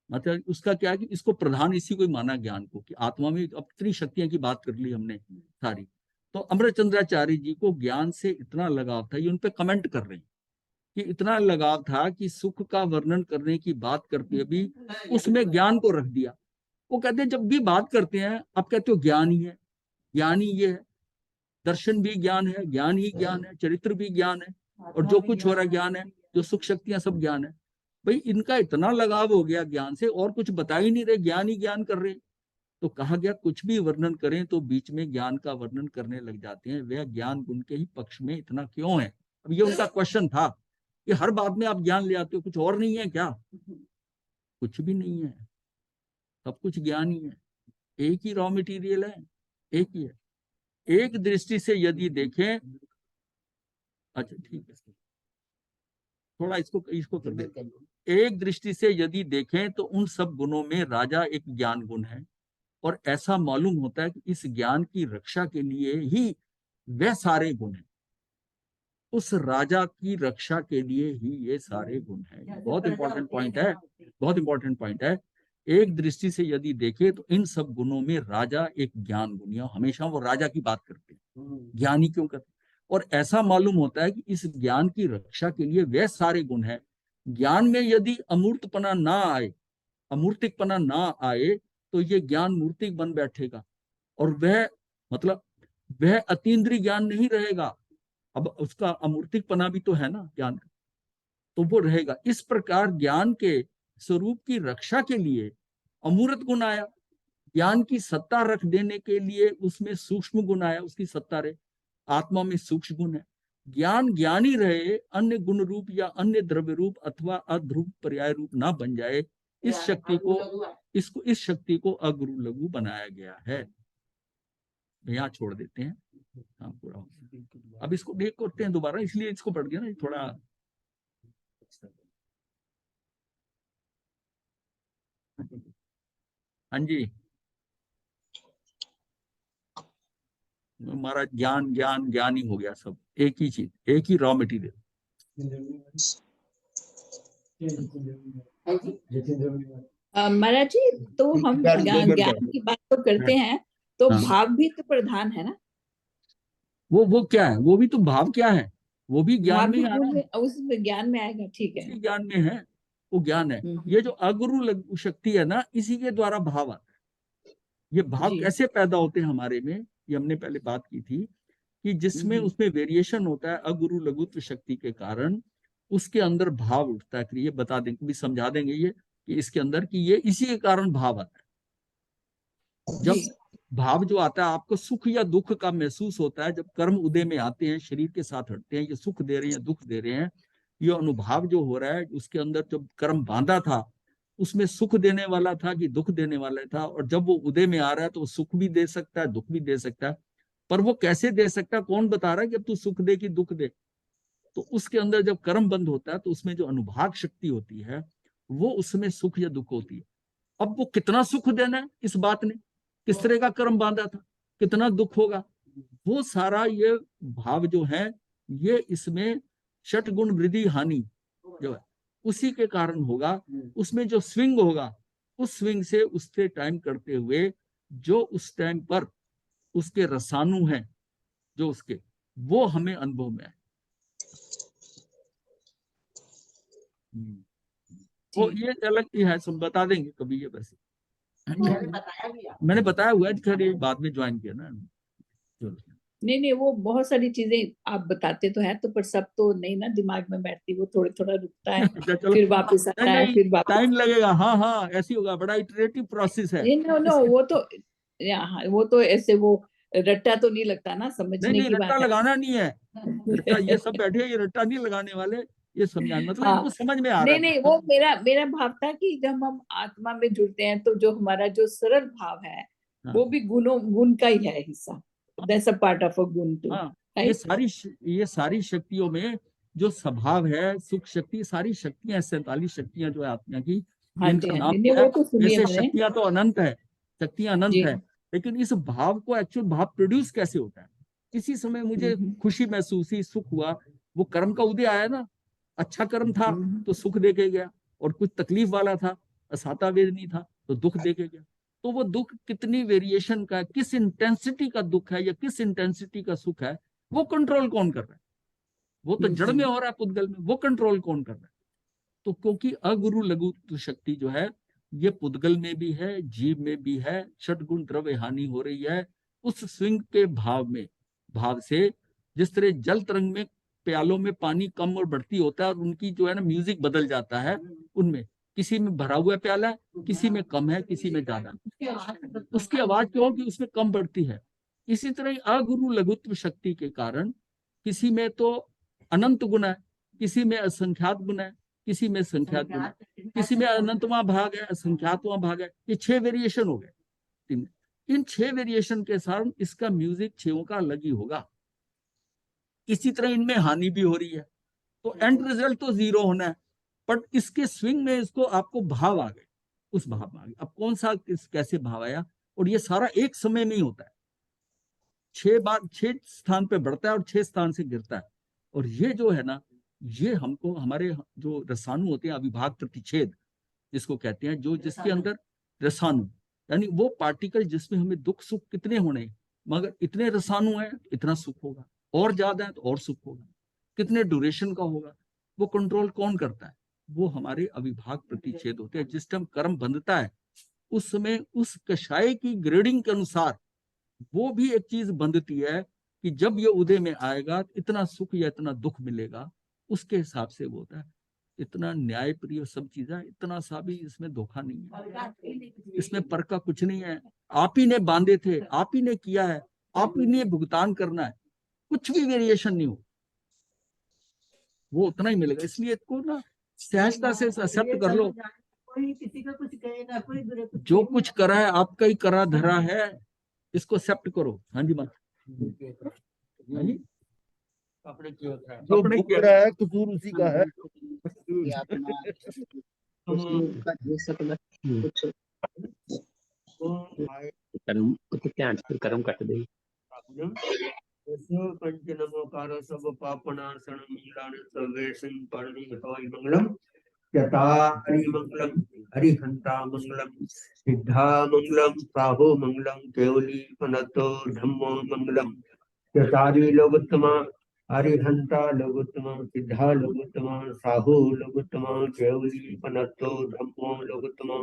मतलब उसका क्या है कि इसको प्रधान इसी को ही माना ज्ञान को, कि आत्मा में अब इतनी शक्तियां की बात कर ली हमने सारी। तो अमृतचंद्राचार्य जी को ज्ञान से इतना लगाव था, ये उनपे कमेंट कर रहे हैं कि इतना लगाव था कि सुख का वर्णन करने की बात करते भी उसमें ज्ञान को रख दिया। वो कहते हैं जब भी बात करते हैं आप कहते हो ज्ञान ही है, ज्ञान ही ये है, दर्शन भी ज्ञान है, ज्ञान ही ज्ञान है, चरित्र भी ज्ञान है, और जो कुछ हो रहा है ज्ञान है, जो सुख शक्तियां सब ज्ञान है। भाई इनका इतना लगाव हो गया ज्ञान से, और कुछ बता ही नहीं रहे, ज्ञान ही ज्ञान कर रहे। तो कहा गया कुछ भी वर्णन करें तो बीच में ज्ञान का वर्णन करने लग जाते हैं, वह ज्ञान गुण के ही पक्ष में इतना क्यों है। अब ये उनका क्वेश्चन था कि हर बात में आप ज्ञान ले आते हो, कुछ और नहीं है क्या? कुछ भी नहीं है, सब कुछ ज्ञान ही है, एक ही रॉ मटेरियल है, एक ही है। एक दृष्टि से यदि देखें, अच्छा ठीक है, थोड़ा इसको कर दे। एक दृष्टि से यदि देखें तो उन सब गुणों में राजा एक ज्ञान गुण है, और ऐसा मालूम होता है कि इस ज्ञान की रक्षा के लिए ही वह सारे गुण हैं, उस राजा की रक्षा के लिए ही ये सारे गुण हैं। बहुत इंपॉर्टेंट पॉइंट है, बहुत इंपॉर्टेंट पॉइंट है। एक दृष्टि से यदि देखें तो इन सब गुणों में राजा एक ज्ञान गुण है, हमेशा वो राजा की बात करते हैं, ज्ञानी क्यों करते हैं? और ऐसा मालूम होता है कि इस ज्ञान की रक्षा के लिए वह सारे गुण हैं। ज्ञान में यदि अमूर्तपना ना आए, अमूर्तिकपना ना आए, तो ये ज्ञान मूर्तिक बन बैठेगा और वह मतलब वह अतीन्द्रिय ज्ञान नहीं रहेगा। अब उसका अमूर्तिकपना भी तो है ना ज्ञान का, तो वो रहेगा। इस प्रकार ज्ञान के स्वरूप की रक्षा के लिए अमूर्त गुण आया, ज्ञान की सत्ता रख देने के लिए उसमें सूक्ष्म गुण आया, उसकी सत्ता रहे। आत्मा में सूक्ष्म गुण है। ज्ञान ज्ञानी रहे, अन्य गुण रूप या अन्य द्रव्य रूप अथवा अध्रुव पर्याय रूप ना बन जाए, इस शक्ति को अगुरु लघु बनाया गया है। यहाँ छोड़ देते हैं, हाँ पूरा। अब इसको देख करते हैं दोबारा, इसलिए इसको पढ़ गया ना थोड़ा। हाँ जी, हमारा ज्ञान ज्ञान ज्ञान ही हो गया, सब एक ही चीज, एक ही रॉ मटेरियल। महाराज जी, तो हम ज्ञान की बात तो करते हैं, तो हाँ। भाव भी तो प्रधान है ना? वो क्या है? वो भी तो भाव क्या है? वो भी ज्ञान भाव में भी ही आ रहा है, उस ज्ञान में आएगा, ठीक है। इसी ज्ञान में है, वो ज्ञान है। ये जो अगुरु लघु शक्ति है ना, इसी के द्वारा भाव आता है। ये भाव जी। कैसे पैदा होते हैं हमारे में, ये हमने पहले बात की थी कि जिसमें उसमें वेरिएशन होता है अगुरु लघुत्व शक्ति के कारण, उसके अंदर भाव उठता है। ये बता देंगे, भी समझा देंगे ये कि इसके अंदर कि ये इसी के कारण भाव आता है। जब भाव जो आता है, आपको सुख या दुख का महसूस होता है, जब कर्म उदय में आते हैं, शरीर के साथ हटते हैं, ये सुख दे रहे हैं दुख दे रहे हैं, ये अनुभाव जो हो रहा है, उसके अंदर जब कर्म बांधा था उसमें सुख देने वाला था कि दुख देने वाला था, और जब वो उदय में आ रहा है तो वो सुख भी दे सकता है, दुख भी दे सकता है। पर वो कैसे दे सकता है, कौन बता रहा है कि अब तू सुख दे कि दुख दे? तो उसके अंदर जब कर्म बंद होता है तो उसमें जो अनुभाग शक्ति होती है, वो उसमें सुख या दुख होती है। अब वो कितना सुख देना है, इस बात ने किस तरह का कर्म बांधा था, कितना दुख होगा, वो सारा ये भाव जो है, ये इसमें षट गुण वृद्धि हानि जो है उसी के कारण होगा। उसमें जो स्विंग होगा, उस स्विंग से उससे टाइम करते हुए जो उस टाइम पर उसके रसानु हैं, जो उसके, वो हमें अनुभव में आए। वो ये अलग ही है, सब बता देंगे कभी ये। वैसे मैंने बताया हुआ है, खैर ये बाद में ज्वाइन किया ना। नहीं, वो बहुत सारी चीजें आप बताते तो है, तो पर सब तो नहीं ना दिमाग में बैठती, वो थोड़ा थोड़ा रुकता है फिर वापस आता है, फिर वापस टाइम लगेगा। हाँ हाँ, ऐसी होगा, बड़ा इटरेटिव प्रोसेस है। नो वो तो वो तो ऐसे वो रट्टा तो नहीं लगता ना, समझने नहीं, की रट्टा बात है। लगाना नहीं है, रट्टा ये सब बैठे, ये रट्टा नहीं लगाने वाले, ये समझाने, मतलब हाँ, इनको समझ में आ रहा है। नहीं, वो मेरा भाव था कि जब हम आत्मा में जुड़ते हैं तो जो हमारा जो सरल भाव है, वो भी गुण का ही है हिस्सा, that's a part of a गुण टू। हाँ, ये सारी शक्तियों में जो स्वभाव है, सुख शक्ति, सारी शक्तियां 47 शक्तियां जो है आत्मा की, हाँ इनका जी, नाम नहीं, क्या वो है? तो सुनिए वैसे मैंने शक्तियां तो अनंत है, शक्तियां अनंत जी। है, लेकिन इस भाव को एक्चुअल भाव प्रोड्यूस कैसे होता है? किसी समय मुझे खुशी महसूस हुई, सुख हुआ, वो कर्म का उदय आया ना, अच्छा कर्म था तो सुख दे के गया, और कुछ तकलीफ वाला था, असाता वेदनी था तो दुख दे के गया। तो वो दुख कितनी वेरिएशन का है, किस इंटेंसिटी का दुख है या किस इंटेंसिटी का सुख है, वो कंट्रोल कौन कर रहा है? वो तो जड़ में हो रहा है, पुद्गल में, वो कंट्रोल कौन कर रहा है? तो क्योंकि अगुरु लघु शक्ति जो है, ये पुद्गल में भी है, जीव में भी है, षटगुण द्रव्य हानि हो रही है उस स्विंग के भाव से। जिस तरह जल तरंग में प्यालों में पानी कम और बढ़ती होता है, और उनकी जो है ना म्यूजिक बदल जाता है, उनमें किसी में भरा हुआ प्याला है, किसी में कम है, किसी में ज्यादा, उसकी आवाज क्यों कि उसमें कम बढ़ती है। इसी तरह अगुरु लघुत्व शक्ति के कारण किसी में तो अनंत गुण है, किसी में असंख्यात गुण है, किसी में संख्यात गुण है, किसी में अनंतवां भाग है, असंख्यातवां भाग है। ये 6 वेरिएशन हो गए। इन 6 वेरिएशन के साथ इसका म्यूजिक 6 का अलग ही होगा। इसी तरह इनमें हानि भी हो रही है, तो एंड रिजल्ट तो 0 होना है, बट इसके स्विंग में इसको आपको भाव आ गए, उस भाव में आ गए। अब कौन सा कैसे भाव आया, और ये सारा एक समय में ही होता है। 6 स्थान पे बढ़ता है और 6 स्थान से गिरता है। और ये जो है ना, ये हमको हमारे जो रसानु होते हैं, अविभाग प्रतिच्छेद जिसको कहते हैं, जो जिसके अंदर रसानु यानी वो पार्टिकल जिसमें हमें दुख सुख कितने होने, मगर इतने रसानु है तो इतना सुख होगा, और ज्यादा है तो और सुख होगा, कितने ड्यूरेशन का होगा, वो कंट्रोल कौन करता है? वो हमारे अविभाग प्रतिच्छेद होते हैं। जिस टाइम कर्म बंधता है उस समय उस कषाय की ग्रेडिंग के अनुसार वो भी एक चीज बंधती है कि जब ये उदय में आएगा इतना सुख या इतना दुख मिलेगा, उसके हिसाब से वो होता है। इतना न्याय प्रिय सब चीजें, इतना सा भी इसमें धोखा नहीं है, इसमें पर का कुछ नहीं है। आप ही ने बांधे थे, आप ही ने किया है, आप ही ने भुगतान करना है, कुछ भी वेरिएशन नहीं हो, वो उतना ही मिलेगा। इसलिए इसको ना सहजता से एक्सेप्ट कर लो। कोई किसी का कुछ कहेगा, कोई बुरे कुछ जो कुछ करा है आपका ही करा धरा है, इसको एक्सेप्ट करो। हाँ जी माता, हाँ जी, अपने क्यों होता है, जो अपने भुग क्यों- रहा है कसूर उसी का है। ये अपना उसका ये सकल कुछ कर्म कुछ ध्यान से कर्म कट दे। पंचनमोकार सब पापनाशनं मंगलानि सर्वेषां परनिहिताय मंगलम् यतारि मंगलम् हरिहंता मंगलम् सिद्धा मंगलम् साहो मंगलम् केवली पनतो धम्मो मंगलम् यतारि लोकोत्तमा हरिहंता लोकोत्तमा सिद्धा लोकोत्तमा साहो लोकोत्तमा केवली पनतो धम्मो लोकोत्तमा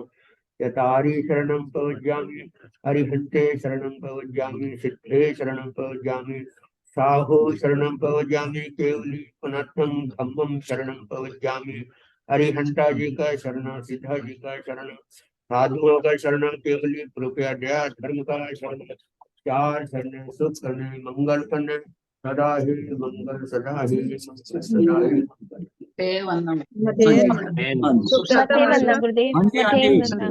यतारि शरणं प्रवज्यामि हरिहंते शरणं प्रवज्यामि सिद्धे शरणं प्रवज्यामि साहो शरणं प्रवज्यामि केवली पुनत्तं धम्मं शरणं प्रवज्यामि। हरिहंता जी का शरण, सिद्धा जी का शरण, साधुओं का शरण, केवली कृपया दया धर्म का शरण, चार शरण सुख करने मंगल करने सदा ही मंगल, सदा ही मंगल, सदा ही मंगल। ते वंदन मते सुख मते वंदना गुरुदेव, हाँ जी, हाँ मते जी। वंदना।